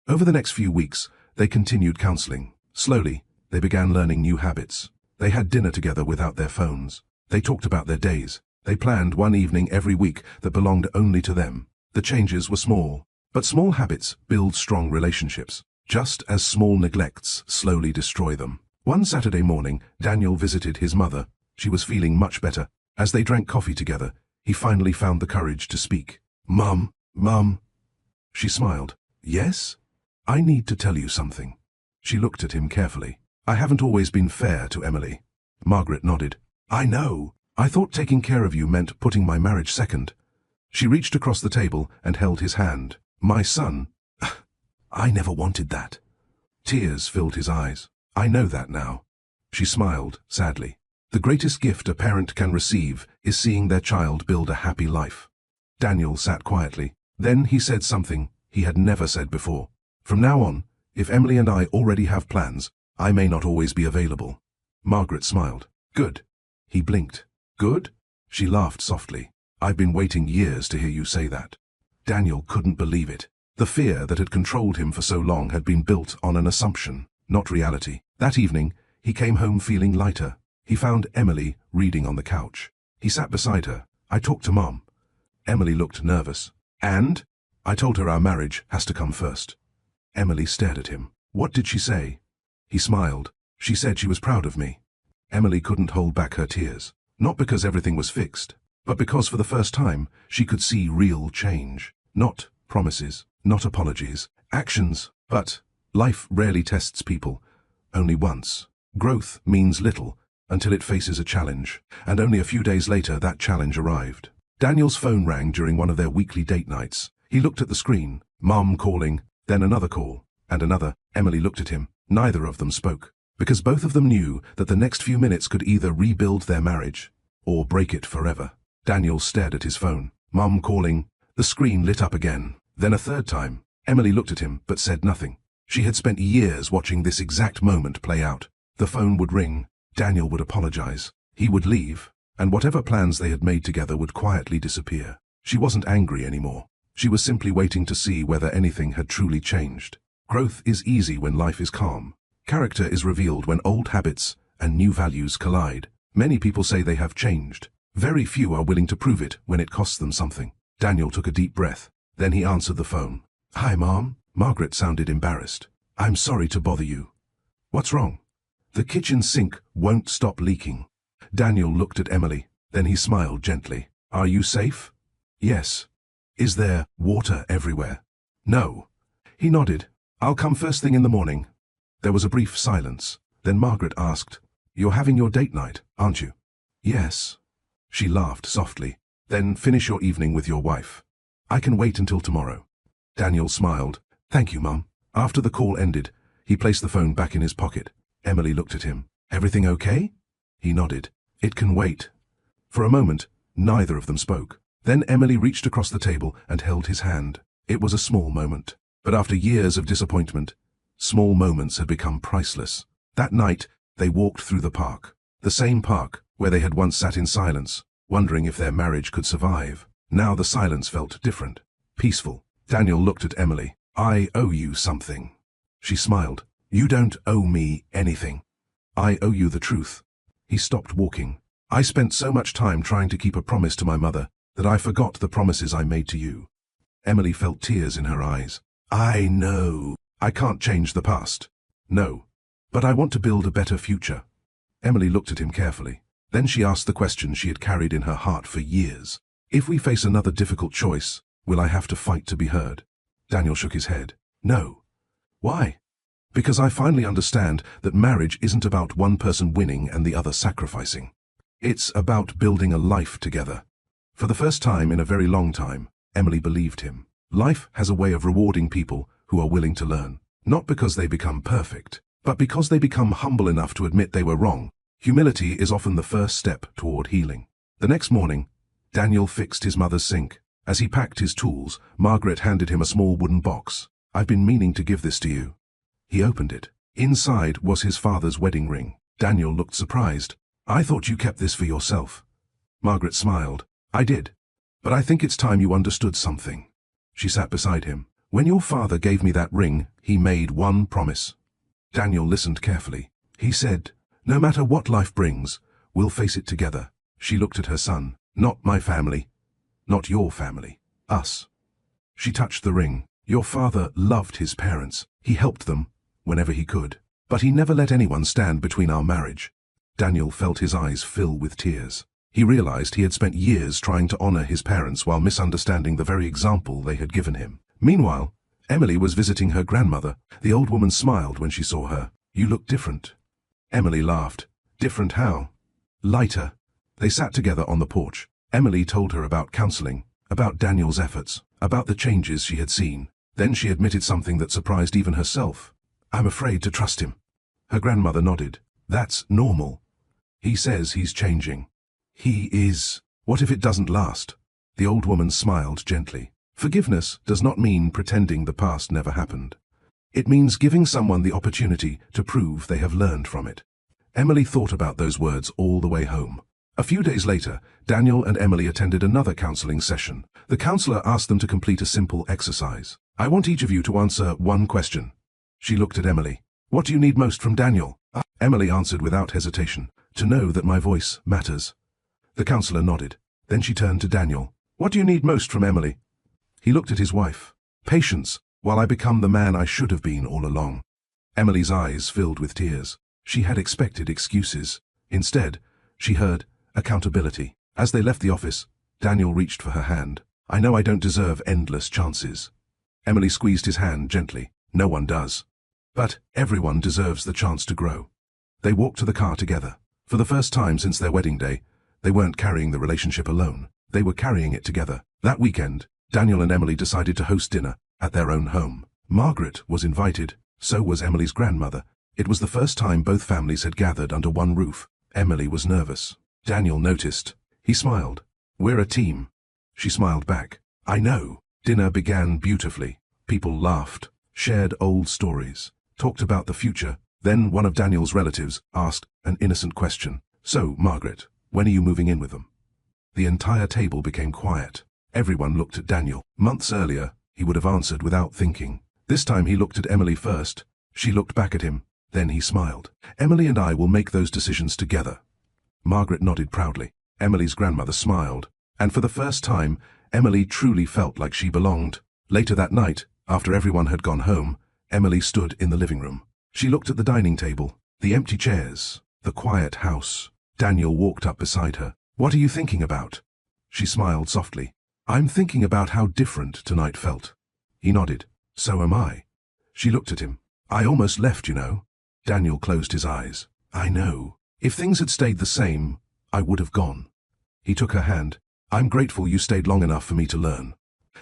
Over the next few weeks, they continued counseling. Slowly, they began learning new habits. They had dinner together without their phones. They talked about their days. They planned one evening every week that belonged only to them. The changes were small, but small habits build strong relationships, just as small neglects slowly destroy them. One Saturday morning, Daniel visited his mother. She was feeling much better. As they drank coffee together, he finally found the courage to speak. Mum. She smiled. Yes? I need to tell you something. She looked at him carefully. I haven't always been fair to Emily. Margaret nodded. I know. I thought taking care of you meant putting my marriage second. She reached across the table and held his hand. My son, I never wanted that. Tears filled his eyes. I know that now. She smiled, sadly. The greatest gift a parent can receive is seeing their child build a happy life. Daniel sat quietly. Then he said something he had never said before. From now on, if Emily and I already have plans, I may not always be available. Margaret smiled. Good. He blinked. Good? She laughed softly. I've been waiting years to hear you say that. Daniel couldn't believe it. The fear that had controlled him for so long had been built on an assumption, not reality. That evening, he came home feeling lighter. He found Emily reading on the couch. He sat beside her. I talked to Mom. Emily looked nervous. And? I told her our marriage has to come first. Emily stared at him. What did she say? He smiled. She said she was proud of me. Emily couldn't hold back her tears. Not because everything was fixed, but because for the first time she could see real change. Not promises, not apologies, actions, but life rarely tests people. Only once. Growth means little until it faces a challenge, and only a few days later that challenge arrived. Daniel's phone rang during one of their weekly date nights. He looked at the screen. Mom calling, then another call, and another. Emily looked at him. Neither of them spoke, because both of them knew that the next few minutes could either rebuild their marriage or break it forever. Daniel stared at his phone. Mom calling. The screen lit up again. Then a third time. Emily looked at him but said nothing. She had spent years watching this exact moment play out. The phone would ring. Daniel would apologize. He would leave, and whatever plans they had made together would quietly disappear. She wasn't angry anymore. She was simply waiting to see whether anything had truly changed. Growth is easy when life is calm. Character is revealed when old habits and new values collide. Many people say they have changed. Very few are willing to prove it when it costs them something. Daniel took a deep breath. Then he answered the phone. Hi, Mom. Margaret sounded embarrassed. I'm sorry to bother you. What's wrong? The kitchen sink won't stop leaking. Daniel looked at Emily. Then he smiled gently. Are you safe? Yes. Is there water everywhere? No. He nodded. I'll come first thing in the morning. There was a brief silence. Then Margaret asked, You're having your date night, aren't you? Yes. She laughed softly. Then finish your evening with your wife. I can wait until tomorrow. Daniel smiled. Thank you, Mom. After the call ended, he placed the phone back in his pocket. Emily looked at him. Everything okay? He nodded. It can wait. For a moment, neither of them spoke. Then Emily reached across the table and held his hand. It was a small moment. But after years of disappointment, small moments had become priceless. That night, they walked through the park. The same park where they had once sat in silence, wondering if their marriage could survive. Now the silence felt different. Peaceful. Daniel looked at Emily. I owe you something. She smiled. You don't owe me anything. I owe you the truth. He stopped walking. I spent so much time trying to keep a promise to my mother that I forgot the promises I made to you. Emily felt tears in her eyes. I know. I can't change the past. No. But I want to build a better future. Emily looked at him carefully. Then she asked the question she had carried in her heart for years. If we face another difficult choice, will I have to fight to be heard? Daniel shook his head. No. Why? Because I finally understand that marriage isn't about one person winning and the other sacrificing. It's about building a life together. For the first time in a very long time, Emily believed him. Life has a way of rewarding people who are willing to learn. Not because they become perfect, but because they become humble enough to admit they were wrong. Humility is often the first step toward healing. The next morning, Daniel fixed his mother's sink. As he packed his tools, Margaret handed him a small wooden box. I've been meaning to give this to you. He opened it. Inside was his father's wedding ring. Daniel looked surprised. I thought you kept this for yourself. Margaret smiled. I did. But I think it's time you understood something. She sat beside him. When your father gave me that ring, he made one promise. Daniel listened carefully. He said, no matter what life brings, we'll face it together. She looked at her son. Not my family. Not your family. Us. She touched the ring. Your father loved his parents. He helped them whenever he could. But he never let anyone stand between our marriage. Daniel felt his eyes fill with tears. He realized he had spent years trying to honor his parents while misunderstanding the very example they had given him. Meanwhile, Emily was visiting her grandmother. The old woman smiled when she saw her. You look different. Emily laughed. Different how? Lighter. They sat together on the porch. Emily told her about counseling, about Daniel's efforts, about the changes she had seen. Then she admitted something that surprised even herself. "I'm afraid to trust him." Her grandmother nodded. "That's normal. He says he's changing." "He is. What if it doesn't last?" The old woman smiled gently. "Forgiveness does not mean pretending the past never happened. It means giving someone the opportunity to prove they have learned from it." Emily thought about those words all the way home. A few days later, Daniel and Emily attended another counseling session. The counselor asked them to complete a simple exercise. "I want each of you to answer one question." She looked at Emily. "What do you need most from Daniel?" Emily answered without hesitation. "To know that my voice matters." The counselor nodded. Then she turned to Daniel. "What do you need most from Emily?" He looked at his wife. "Patience, while I become the man I should have been all along." Emily's eyes filled with tears. She had expected excuses. Instead, she heard accountability. As they left the office, Daniel reached for her hand. "I know I don't deserve endless chances." Emily squeezed his hand gently. "No one does. But everyone deserves the chance to grow." They walked to the car together. For the first time since their wedding day, they weren't carrying the relationship alone. They were carrying it together. That weekend, Daniel and Emily decided to host dinner at their own home. Margaret was invited. So was Emily's grandmother. It was the first time both families had gathered under one roof. Emily was nervous. Daniel noticed. He smiled. "We're a team." She smiled back. "I know." Dinner began beautifully. People laughed, shared old stories, talked about the future. Then one of Daniel's relatives asked an innocent question. "So, Margaret, when are you moving in with them?" The entire table became quiet. Everyone looked at Daniel. Months earlier, he would have answered without thinking. This time he looked at Emily first. She looked back at him. Then he smiled. "Emily and I will make those decisions together." Margaret nodded proudly. Emily's grandmother smiled. And for the first time, Emily truly felt like she belonged. Later that night, after everyone had gone home, Emily stood in the living room. She looked at the dining table, the empty chairs, the quiet house. Daniel walked up beside her. "What are you thinking about?" She smiled softly. "I'm thinking about how different tonight felt." He nodded. "So am I." She looked at him. "I almost left, you know." Daniel closed his eyes. "I know. If things had stayed the same, I would have gone." He took her hand. "I'm grateful you stayed long enough for me to learn."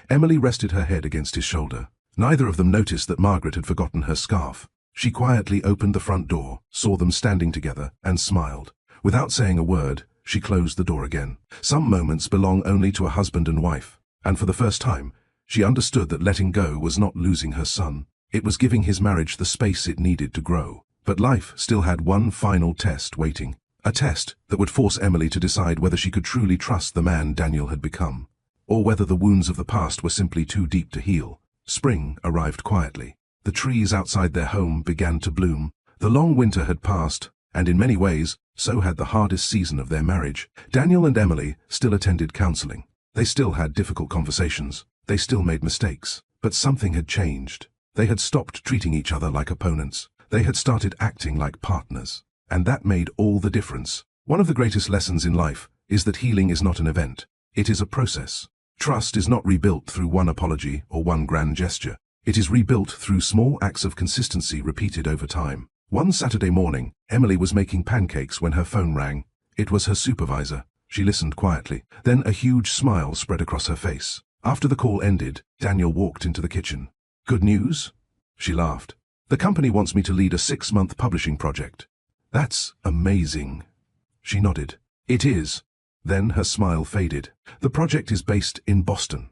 Emily rested her head against his shoulder. Neither of them noticed that Margaret had forgotten her scarf. She quietly opened the front door, saw them standing together, and smiled. Without saying a word, she closed the door again. Some moments belong only to a husband and wife, and for the first time, she understood that letting go was not losing her son. It was giving his marriage the space it needed to grow. But life still had one final test waiting. A test that would force Emily to decide whether she could truly trust the man Daniel had become, or whether the wounds of the past were simply too deep to heal. Spring arrived quietly. The trees outside their home began to bloom. The long winter had passed, and in many ways, so had the hardest season of their marriage. Daniel and Emily still attended counseling. They still had difficult conversations. They still made mistakes. But something had changed. They had stopped treating each other like opponents. They had started acting like partners. And that made all the difference. One of the greatest lessons in life is that healing is not an event. It is a process. Trust is not rebuilt through one apology or one grand gesture. It is rebuilt through small acts of consistency repeated over time. One Saturday morning, Emily was making pancakes when her phone rang. It was her supervisor. She listened quietly. Then a huge smile spread across her face. After the call ended, Daniel walked into the kitchen. "Good news?" She laughed. "The company wants me to lead a 6-month publishing project." "That's amazing." She nodded. "It is." Then her smile faded. "The project is based in Boston."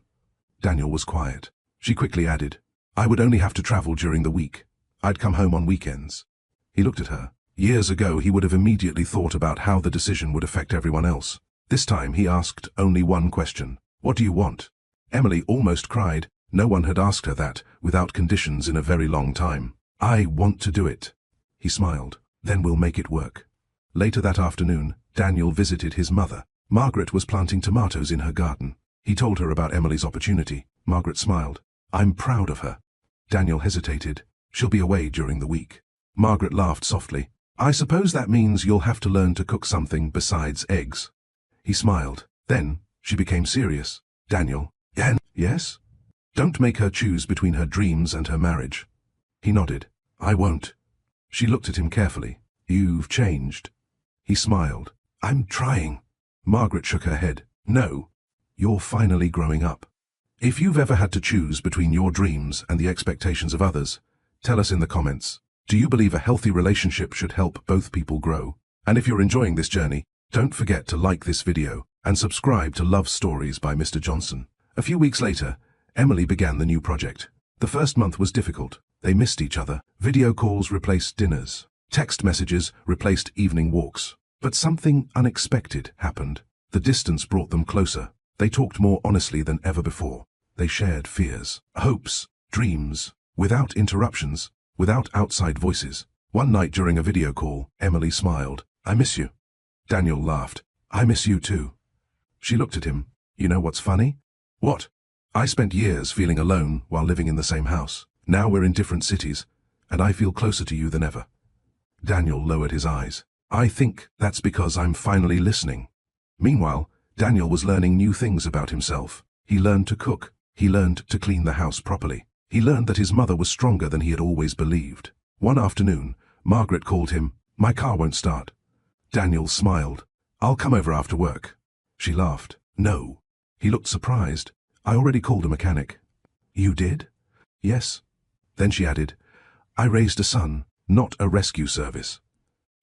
Daniel was quiet. She quickly added, "I would only have to travel during the week. I'd come home on weekends." He looked at her. Years ago, he would have immediately thought about how the decision would affect everyone else. This time, he asked only one question. "What do you want?" Emily almost cried. No one had asked her that, without conditions, in a very long time. "I want to do it." He smiled. "Then we'll make it work." Later that afternoon, Daniel visited his mother. Margaret was planting tomatoes in her garden. He told her about Emily's opportunity. Margaret smiled. "I'm proud of her." Daniel hesitated. "She'll be away during the week." Margaret laughed softly. "I suppose that means you'll have to learn to cook something besides eggs." He smiled. Then she became serious. "Daniel." "Yes?" "Don't make her choose between her dreams and her marriage." He nodded. "I won't." She looked at him carefully. "You've changed." He smiled. "I'm trying." Margaret shook her head. No. You're finally growing up. If you've ever had to choose between your dreams and the expectations of others, tell us in the comments. Do you believe a healthy relationship should help both people grow? And if you're enjoying this journey, don't forget to like this video and subscribe to Love Stories by Mr. Johnson. A few weeks later, Emily began the new project. The first month was difficult. They missed each other. Video calls replaced dinners. Text messages replaced evening walks. But something unexpected happened. The distance brought them closer. They talked more honestly than ever before. They shared fears, hopes, dreams, without interruptions, without outside voices. One night during a video call, Emily smiled. I miss you. Daniel laughed. I miss you too. She looked at him. You know what's funny? What? I spent years feeling alone while living in the same house. Now we're in different cities, and I feel closer to you than ever. Daniel lowered his eyes. I think that's because I'm finally listening. Meanwhile, Daniel was learning new things about himself. He learned to cook. He learned to clean the house properly. He learned that his mother was stronger than he had always believed. One afternoon, Margaret called him. My car won't start. Daniel smiled. I'll come over after work. She laughed. No. He looked surprised. I already called a mechanic. You did? Yes. Then she added, I raised a son, not a rescue service.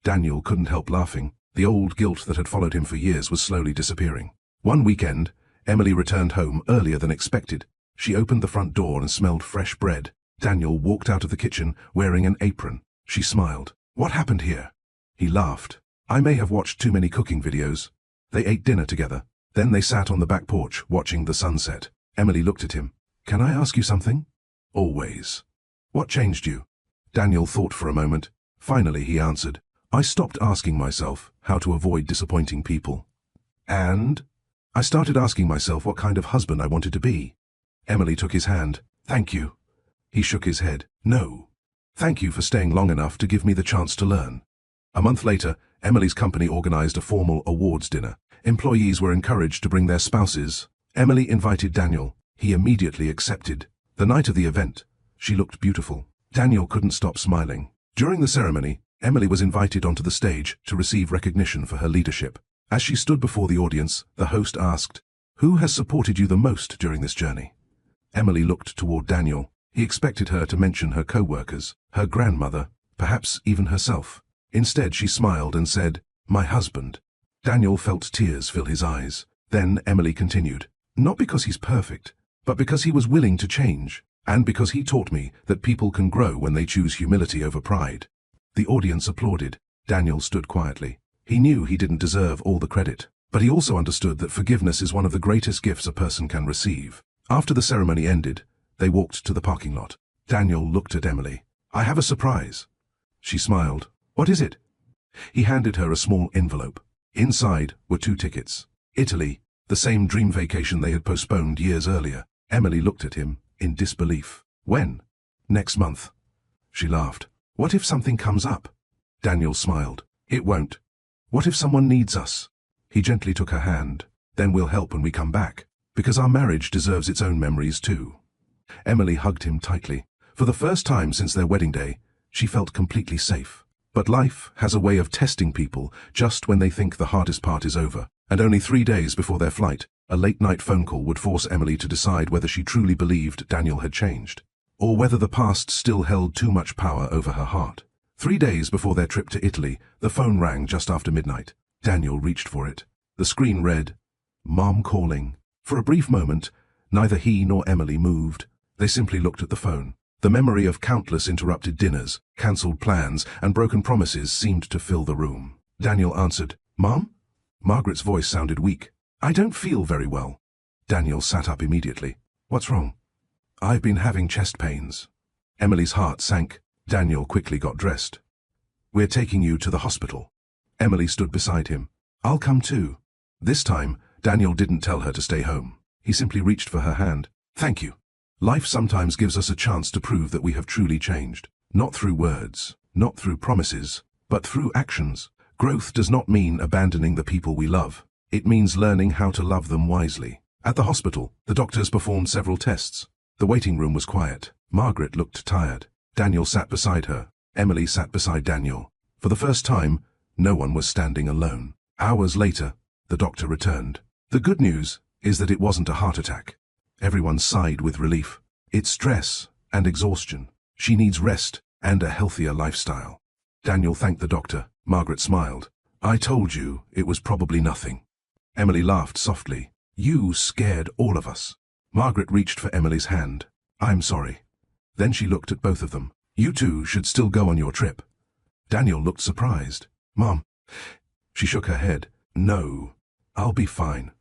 Daniel couldn't help laughing. The old guilt that had followed him for years was slowly disappearing. One weekend, Emily returned home earlier than expected. She opened the front door and smelled fresh bread. Daniel walked out of the kitchen wearing an apron. She smiled. What happened here? He laughed. I may have watched too many cooking videos. They ate dinner together. Then they sat on the back porch watching the sunset. Emily looked at him. Can I ask you something? Always. What changed you? Daniel thought for a moment. Finally he answered. I stopped asking myself how to avoid disappointing people. And? I started asking myself what kind of husband I wanted to be. Emily took his hand. Thank you. He shook his head. No. Thank you for staying long enough to give me the chance to learn. A month later, Emily's company organized a formal awards dinner. Employees were encouraged to bring their spouses. Emily invited Daniel. He immediately accepted. The night of the event, she looked beautiful. Daniel couldn't stop smiling. During the ceremony, Emily was invited onto the stage to receive recognition for her leadership. As she stood before the audience, the host asked, Who has supported you the most during this journey? Emily looked toward Daniel. He expected her to mention her co-workers, her grandmother, perhaps even herself. Instead, she smiled and said, My husband. Daniel felt tears fill his eyes. Then Emily continued, Not because he's perfect, but because he was willing to change, and because he taught me that people can grow when they choose humility over pride. The audience applauded. Daniel stood quietly. He knew he didn't deserve all the credit, but he also understood that forgiveness is one of the greatest gifts a person can receive. After the ceremony ended, they walked to the parking lot. Daniel looked at Emily. I have a surprise. She smiled. What is it? He handed her a small envelope. Inside were 2 tickets. Italy, the same dream vacation they had postponed years earlier. Emily looked at him in disbelief. When? Next month. She laughed. What if something comes up? Daniel smiled. It won't. What if someone needs us? He gently took her hand. Then we'll help when we come back, because our marriage deserves its own memories too. Emily hugged him tightly. For the first time since their wedding day, she felt completely safe. But life has a way of testing people just when they think the hardest part is over. And only 3 days before their flight, a late-night phone call would force Emily to decide whether she truly believed Daniel had changed, or whether the past still held too much power over her heart. 3 days before their trip to Italy, the phone rang just after midnight. Daniel reached for it. The screen read, Mom calling. For a brief moment, neither he nor Emily moved. They simply looked at the phone. The memory of countless interrupted dinners, cancelled plans, and broken promises seemed to fill the room. Daniel answered, Mom? Margaret's voice sounded weak. I don't feel very well. Daniel sat up immediately. What's wrong? I've been having chest pains. Emily's heart sank. Daniel quickly got dressed. We're taking you to the hospital. Emily stood beside him. I'll come too. This time, Daniel didn't tell her to stay home. He simply reached for her hand. Thank you. Life sometimes gives us a chance to prove that we have truly changed. Not through words, not through promises, but through actions. Growth does not mean abandoning the people we love. It means learning how to love them wisely. At the hospital, the doctors performed several tests. The waiting room was quiet. Margaret looked tired. Daniel sat beside her. Emily sat beside Daniel. For the first time, no one was standing alone. Hours later, the doctor returned. The good news is that it wasn't a heart attack. Everyone sighed with relief. It's stress and exhaustion. She needs rest and a healthier lifestyle. Daniel thanked the doctor. Margaret smiled. I told you it was probably nothing. Emily laughed softly. You scared all of us. Margaret reached for Emily's hand. I'm sorry. Then she looked at both of them. You two should still go on your trip. Daniel looked surprised. Mom. She shook her head. No, I'll be fine.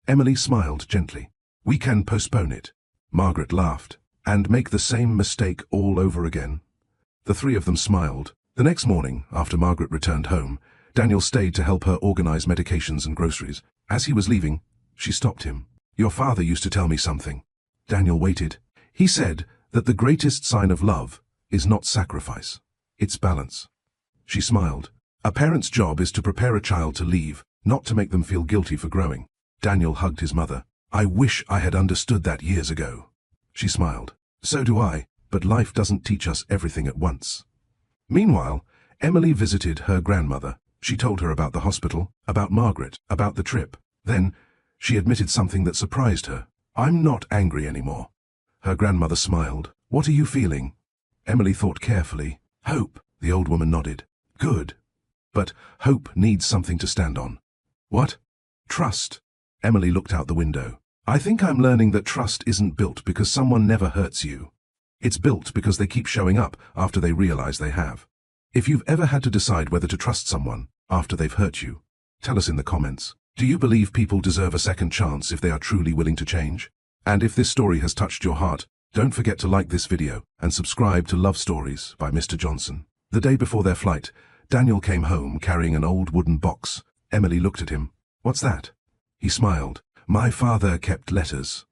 Emily smiled gently. We can postpone it. Margaret laughed. And make the same mistake all over again. The three of them smiled. The next morning, after Margaret returned home, Daniel stayed to help her organize medications and groceries. As he was leaving, she stopped him. Your father used to tell me something. Daniel waited. He said that the greatest sign of love is not sacrifice. It's balance. She smiled. A parent's job is to prepare a child to leave, not to make them feel guilty for growing. Daniel hugged his mother. I wish I had understood that years ago. She smiled. So do I, but life doesn't teach us everything at once. Meanwhile, Emily visited her grandmother. She told her about the hospital, about Margaret, about the trip. Then, she admitted something that surprised her. I'm not angry anymore. Her grandmother smiled. What are you feeling? Emily thought carefully. Hope. The old woman nodded. Good. But hope needs something to stand on. What? Trust. Emily looked out the window. I think I'm learning that trust isn't built because someone never hurts you. It's built because they keep showing up after they realize they have. If you've ever had to decide whether to trust someone after they've hurt you, tell us in the comments. Do you believe people deserve a second chance if they are truly willing to change? And if this story has touched your heart, don't forget to like this video and subscribe to Love Stories by Mr. Johnson. The day before their flight, Daniel came home carrying an old wooden box. Emily looked at him. What's that? He smiled. My father kept letters.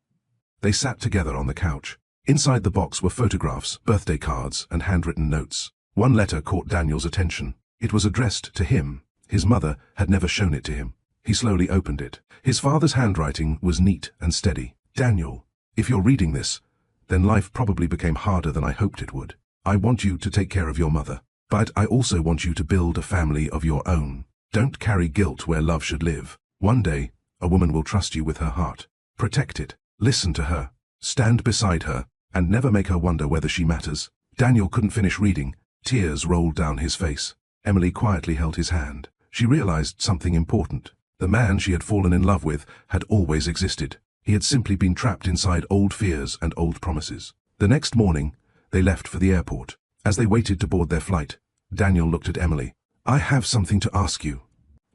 They sat together on the couch. Inside the box were photographs, birthday cards, and handwritten notes. One letter caught Daniel's attention. It was addressed to him. His mother had never shown it to him. He slowly opened it. His father's handwriting was neat and steady. Daniel, if you're reading this, then life probably became harder than I hoped it would. I want you to take care of your mother, but I also want you to build a family of your own. Don't carry guilt where love should live. One day, a woman will trust you with her heart. Protect it. Listen to her. Stand beside her, and never make her wonder whether she matters. Daniel couldn't finish reading. Tears rolled down his face. Emily quietly held his hand. She realized something important. The man she had fallen in love with had always existed. He had simply been trapped inside old fears and old promises. The next morning, they left for the airport. As they waited to board their flight, Daniel looked at Emily. I have something to ask you.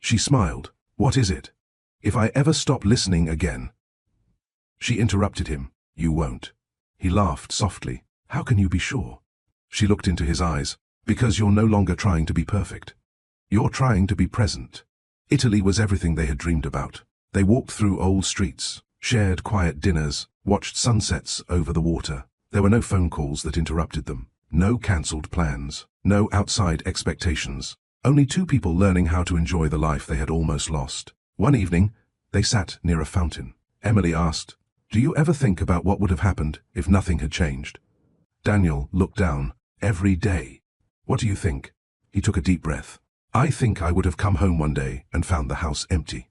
She smiled. What is it? If I ever stop listening again. She interrupted him. You won't. He laughed softly. How can you be sure? She looked into his eyes. Because you're no longer trying to be perfect. You're trying to be present. Italy was everything they had dreamed about. They walked through old streets, shared quiet dinners, watched sunsets over the water. There were no phone calls that interrupted them. No cancelled plans. No outside expectations. Only two people learning how to enjoy the life they had almost lost. One evening, they sat near a fountain. Emily asked, do you ever think about what would have happened if nothing had changed? Daniel looked down. Every day. What do you think? He took a deep breath. I think I would have come home one day and found the house empty.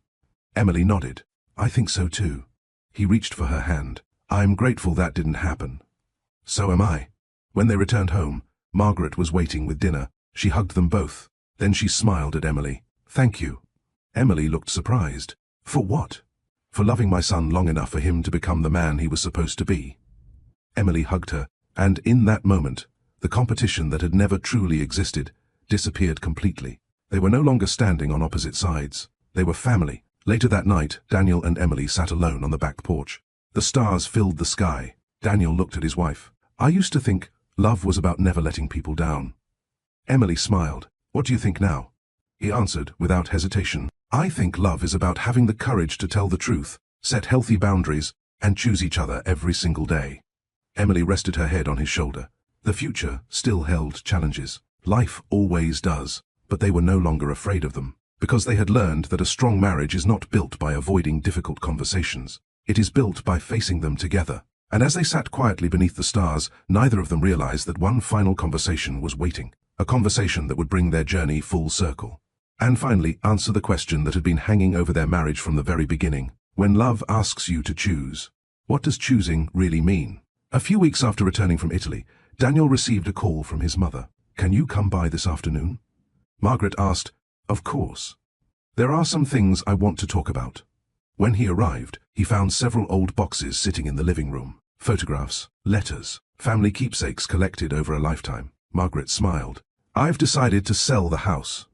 Emily nodded. I think so too. He reached for her hand. I'm grateful that didn't happen. So am I. When they returned home, Margaret was waiting with dinner. She hugged them both. Then she smiled at Emily. Thank you. Emily looked surprised. For what? For loving my son long enough for him to become the man he was supposed to be. Emily hugged her, and in that moment, the competition that had never truly existed disappeared completely. They were no longer standing on opposite sides. They were family. Later that night, Daniel and Emily sat alone on the back porch. The stars filled the sky. Daniel looked at his wife. I used to think love was about never letting people down. Emily smiled. What do you think now? He answered without hesitation. I think love is about having the courage to tell the truth, set healthy boundaries, and choose each other every single day. Emily rested her head on his shoulder. The future still held challenges. Life always does, but they were no longer afraid of them, because they had learned that a strong marriage is not built by avoiding difficult conversations. It is built by facing them together. And as they sat quietly beneath the stars, neither of them realized that one final conversation was waiting, a conversation that would bring their journey full circle. And finally, answer the question that had been hanging over their marriage from the very beginning. When love asks you to choose, what does choosing really mean? A few weeks after returning from Italy, Daniel received a call from his mother. Can you come by this afternoon? Margaret asked, Of course. There are some things I want to talk about. When he arrived, he found several old boxes sitting in the living room. Photographs, letters, family keepsakes collected over a lifetime. Margaret smiled. I've decided to sell the house.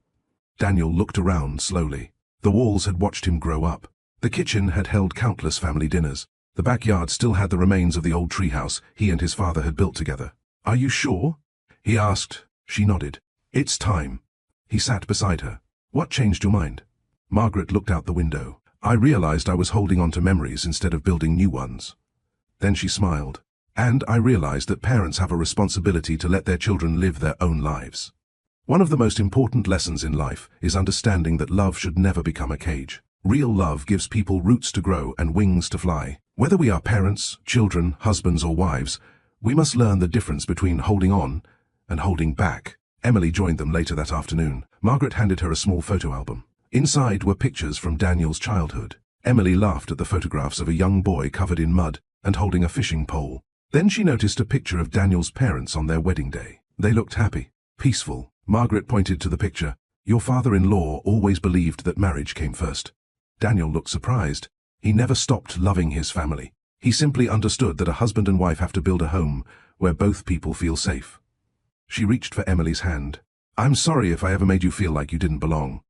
Daniel looked around slowly. The walls had watched him grow up. The kitchen had held countless family dinners. The backyard still had the remains of the old treehouse he and his father had built together. Are you sure? He asked. She nodded. It's time. He sat beside her. What changed your mind? Margaret looked out the window. I realized I was holding on to memories instead of building new ones. Then she smiled. And I realized that parents have a responsibility to let their children live their own lives. One of the most important lessons in life is understanding that love should never become a cage. Real love gives people roots to grow and wings to fly. Whether we are parents, children, husbands or wives, we must learn the difference between holding on and holding back. Emily joined them later that afternoon. Margaret handed her a small photo album. Inside were pictures from Daniel's childhood. Emily laughed at the photographs of a young boy covered in mud and holding a fishing pole. Then she noticed a picture of Daniel's parents on their wedding day. They looked happy, peaceful. Margaret pointed to the picture. Your father-in-law always believed that marriage came first. Daniel looked surprised. He never stopped loving his family. He simply understood that a husband and wife have to build a home where both people feel safe. She reached for Emily's hand. I'm sorry if I ever made you feel like you didn't belong.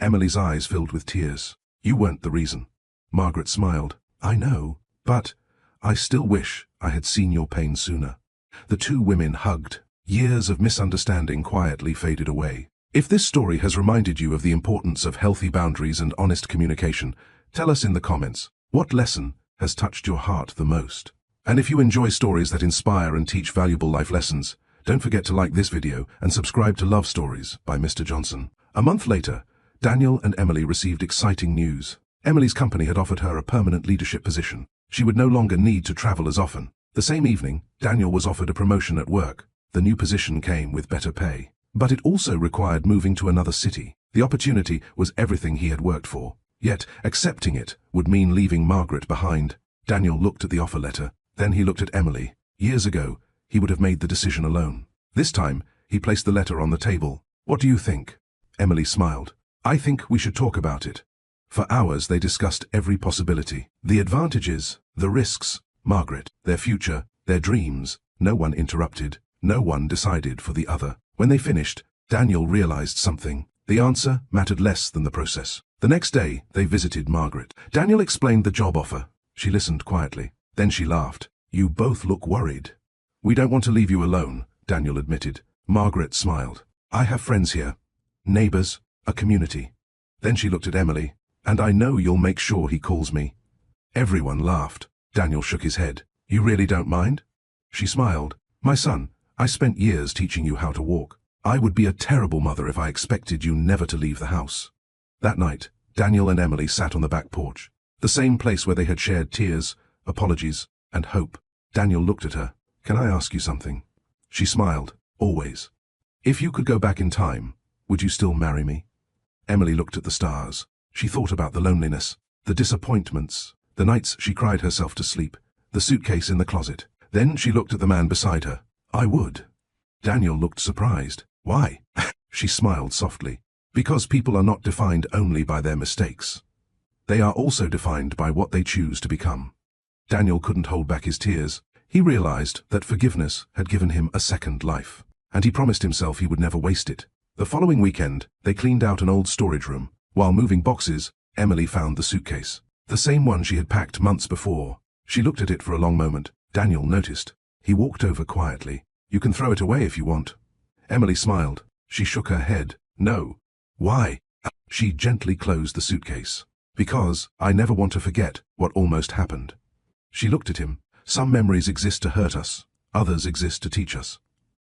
Emily's eyes filled with tears. You weren't the reason. Margaret smiled. I know, but I still wish I had seen your pain sooner. The two women hugged. Years of misunderstanding quietly faded away. If this story has reminded you of the importance of healthy boundaries and honest communication, tell us in the comments, what lesson has touched your heart the most? And if you enjoy stories that inspire and teach valuable life lessons, don't forget to like this video and subscribe to Love Stories by Mr. Johnson. A month later, Daniel and Emily received exciting news. Emily's company had offered her a permanent leadership position. She would no longer need to travel as often. The same evening, Daniel was offered a promotion at work. The new position came with better pay. But it also required moving to another city. The opportunity was everything he had worked for. Yet, accepting it would mean leaving Margaret behind. Daniel looked at the offer letter. Then he looked at Emily. Years ago, he would have made the decision alone. This time, he placed the letter on the table. What do you think? Emily smiled. I think we should talk about it. For hours they discussed every possibility. The advantages, the risks, Margaret, their future, their dreams. No one interrupted. No one decided for the other. When they finished, Daniel realized something. The answer mattered less than the process. The next day, they visited Margaret. Daniel explained the job offer. She listened quietly. Then she laughed. You both look worried. We don't want to leave you alone, Daniel admitted. Margaret smiled. I have friends here. Neighbors, a community. Then she looked at Emily. And I know you'll make sure he calls me. Everyone laughed. Daniel shook his head. You really don't mind? She smiled. My son, I spent years teaching you how to walk. I would be a terrible mother if I expected you never to leave the house. That night, Daniel and Emily sat on the back porch, the same place where they had shared tears, apologies, and hope. Daniel looked at her. Can I ask you something? She smiled. Always. If you could go back in time, would you still marry me? Emily looked at the stars. She thought about the loneliness, the disappointments, the nights she cried herself to sleep, the suitcase in the closet. Then she looked at the man beside her. I would. Daniel looked surprised. Why? She smiled softly. Because people are not defined only by their mistakes. They are also defined by what they choose to become. Daniel couldn't hold back his tears. He realized that forgiveness had given him a second life, and he promised himself he would never waste it. The following weekend, they cleaned out an old storage room. While moving boxes, Emily found the suitcase, the same one she had packed months before. She looked at it for a long moment. Daniel noticed. He walked over quietly. You can throw it away if you want. Emily smiled. She shook her head. No. Why? She gently closed the suitcase. Because I never want to forget what almost happened. She looked at him. Some memories exist to hurt us. Others exist to teach us.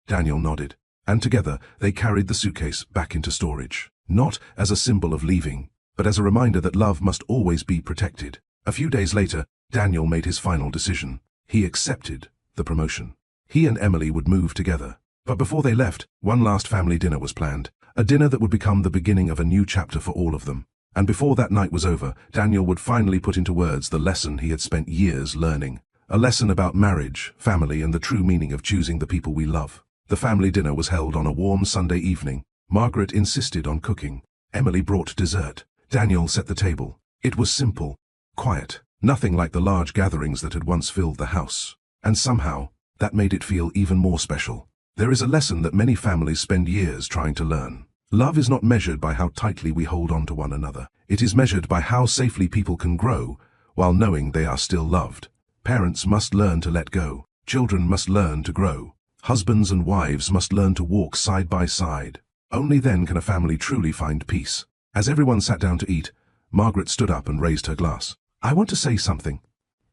Daniel nodded. And together they carried the suitcase back into storage. Not as a symbol of leaving, but as a reminder that love must always be protected. A few days later, Daniel made his final decision. He accepted the promotion. He and Emily would move together. But before they left, one last family dinner was planned. A dinner that would become the beginning of a new chapter for all of them. And before that night was over, Daniel would finally put into words the lesson he had spent years learning. A lesson about marriage, family, and the true meaning of choosing the people we love. The family dinner was held on a warm Sunday evening. Margaret insisted on cooking. Emily brought dessert. Daniel set the table. It was simple, quiet, nothing like the large gatherings that had once filled the house. And somehow, that made it feel even more special. There is a lesson that many families spend years trying to learn. Love is not measured by how tightly we hold on to one another. It is measured by how safely people can grow while knowing they are still loved. Parents must learn to let go. Children must learn to grow. Husbands and wives must learn to walk side by side. Only then can a family truly find peace. As everyone sat down to eat, Margaret stood up and raised her glass. "I want to say something."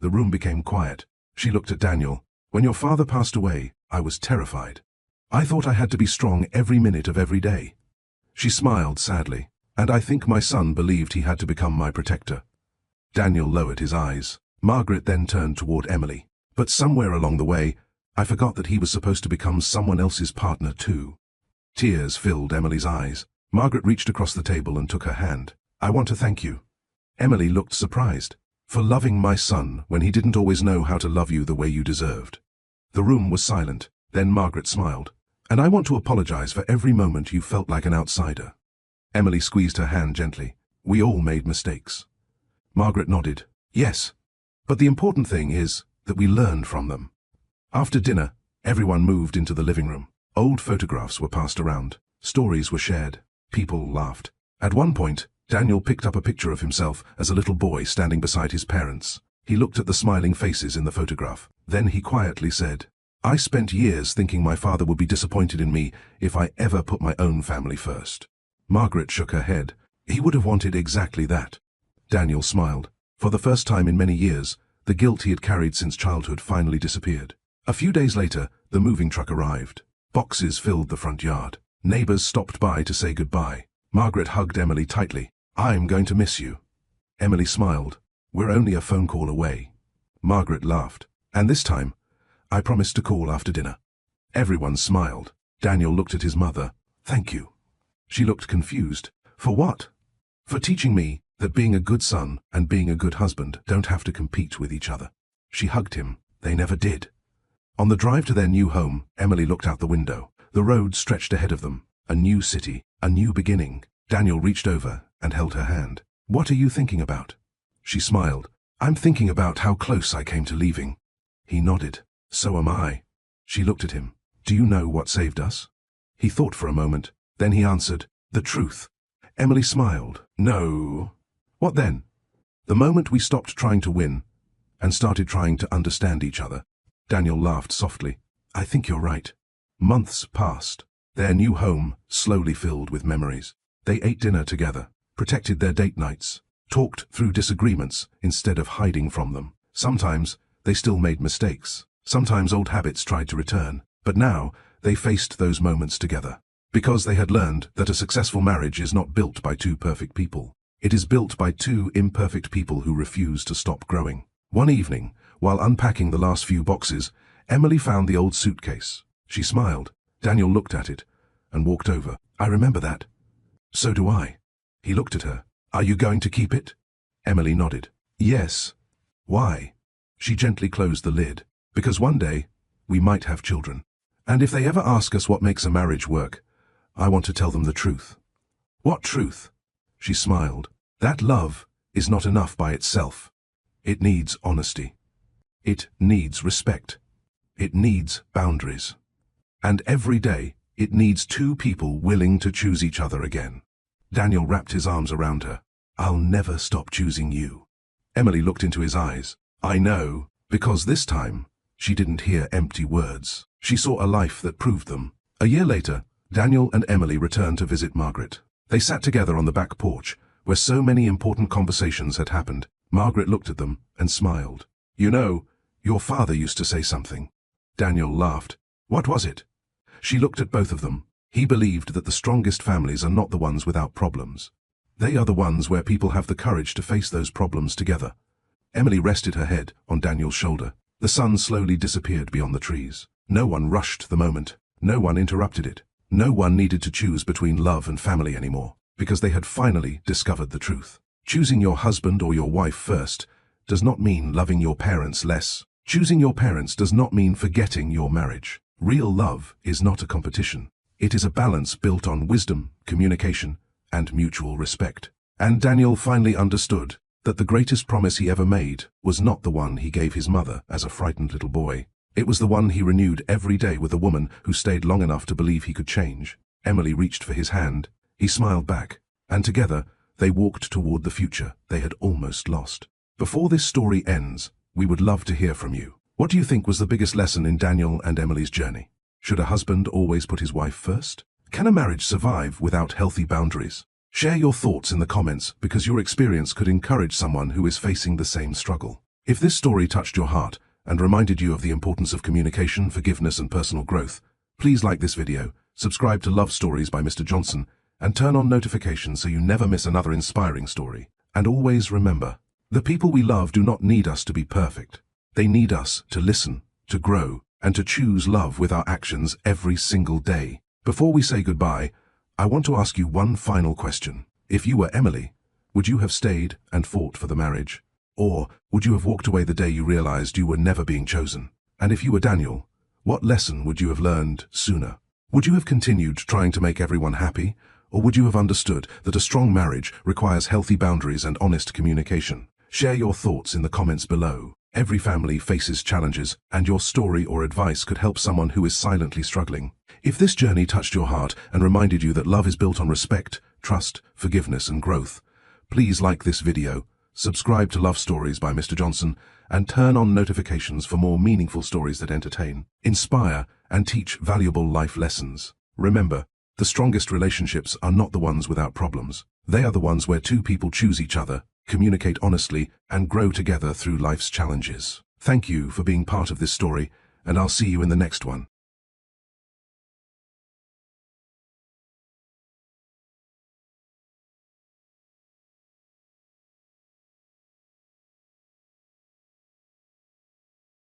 The room became quiet. She looked at Daniel. "When your father passed away, I was terrified. I thought I had to be strong every minute of every day." She smiled sadly. "And I think my son believed he had to become my protector." Daniel lowered his eyes. Margaret then turned toward Emily. "But somewhere along the way, I forgot that he was supposed to become someone else's partner too." Tears filled Emily's eyes. Margaret reached across the table and took her hand. "I want to thank you." Emily looked surprised. "For loving my son when he didn't always know how to love you the way you deserved." The room was silent. Then Margaret smiled. "And I want to apologize for every moment you felt like an outsider." Emily squeezed her hand gently. "We all made mistakes." Margaret nodded. "Yes. But the important thing is that we learned from them." After dinner, everyone moved into the living room. Old photographs were passed around. Stories were shared. People laughed. At one point, Daniel picked up a picture of himself as a little boy standing beside his parents. He looked at the smiling faces in the photograph. Then he quietly said, "I spent years thinking my father would be disappointed in me if I ever put my own family first." Margaret shook her head. "He would have wanted exactly that." Daniel smiled. For the first time in many years, the guilt he had carried since childhood finally disappeared. A few days later, the moving truck arrived. Boxes filled the front yard. Neighbors stopped by to say goodbye. Margaret hugged Emily tightly. "I'm going to miss you." Emily smiled. "We're only a phone call away." Margaret laughed. "And this time, I promised to call after dinner." Everyone smiled. Daniel looked at his mother. "Thank you." She looked confused. "For what?" "For teaching me that being a good son and being a good husband don't have to compete with each other." She hugged him. They never did. On the drive to their new home, Emily looked out the window. The road stretched ahead of them. A new city, a new beginning. Daniel reached over and held her hand. "What are you thinking about?" She smiled. "I'm thinking about how close I came to leaving." He nodded. "So am I." She looked at him. "Do you know what saved us?" He thought for a moment. Then he answered, "The truth." Emily smiled. "No." "What then?" "The moment we stopped trying to win and started trying to understand each other." Daniel laughed softly. "I think you're right." Months passed. Their new home slowly filled with memories. They ate dinner together, protected their date nights, talked through disagreements instead of hiding from them. Sometimes they still made mistakes. Sometimes old habits tried to return. But now they faced those moments together. Because they had learned that a successful marriage is not built by two perfect people. It is built by two imperfect people who refuse to stop growing. One evening, while unpacking the last few boxes, Emily found the old suitcase. She smiled. Daniel looked at it and walked over. "I remember that." "So do I." He looked at her. "Are you going to keep it?" Emily nodded. "Yes." "Why?" She gently closed the lid. "Because one day, we might have children. And if they ever ask us what makes a marriage work, I want to tell them the truth." "What truth?" She smiled. "That love is not enough by itself. It needs honesty. It needs respect. It needs boundaries. And every day, it needs two people willing to choose each other again." Daniel wrapped his arms around her. "I'll never stop choosing you." Emily looked into his eyes. "I know," because this time, she didn't hear empty words. She saw a life that proved them. A year later, Daniel and Emily returned to visit Margaret. They sat together on the back porch, where so many important conversations had happened. Margaret looked at them and smiled. "You know, your father used to say something." Daniel laughed. "What was it?" She looked at both of them. He believed that the strongest families are not the ones without problems. They are the ones where people have the courage to face those problems together. Emily rested her head on Daniel's shoulder. The sun slowly disappeared beyond the trees. No one rushed the moment. No one interrupted it. No one needed to choose between love and family anymore, because they had finally discovered the truth. Choosing your husband or your wife first does not mean loving your parents less. Choosing your parents does not mean forgetting your marriage. Real love is not a competition. It is a balance built on wisdom, communication, and mutual respect. And Daniel finally understood that the greatest promise he ever made was not the one he gave his mother as a frightened little boy. It was the one he renewed every day with a woman who stayed long enough to believe he could change. Emily reached for his hand. He smiled back, and together they walked toward the future they had almost lost. Before this story ends, we would love to hear from you. What do you think was the biggest lesson in Daniel and Emily's journey? Should a husband always put his wife first? Can a marriage survive without healthy boundaries? Share your thoughts in the comments, because your experience could encourage someone who is facing the same struggle. If this story touched your heart and reminded you of the importance of communication, forgiveness, and personal growth, please like this video, subscribe to Love Stories by Mr. Johnson, and turn on notifications so you never miss another inspiring story. And always remember, the people we love do not need us to be perfect. They need us to listen, to grow, and to choose love with our actions every single day. Before we say goodbye, I want to ask you one final question. If you were Emily, would you have stayed and fought for the marriage? Or would you have walked away the day you realized you were never being chosen? And if you were Daniel, what lesson would you have learned sooner? Would you have continued trying to make everyone happy? Or would you have understood that a strong marriage requires healthy boundaries and honest communication? Share your thoughts in the comments below. Every family faces challenges, and your story or advice could help someone who is silently struggling. If this journey touched your heart and reminded you that love is built on respect, trust, forgiveness, and growth, please like this video, subscribe to Love Stories by Mr. Johnson, and turn on notifications for more meaningful stories that entertain, inspire, and teach valuable life lessons. Remember, the strongest relationships are not the ones without problems. They are the ones where two people choose each other, communicate honestly, and grow together through life's challenges. Thank you for being part of this story, and I'll see you in the next one.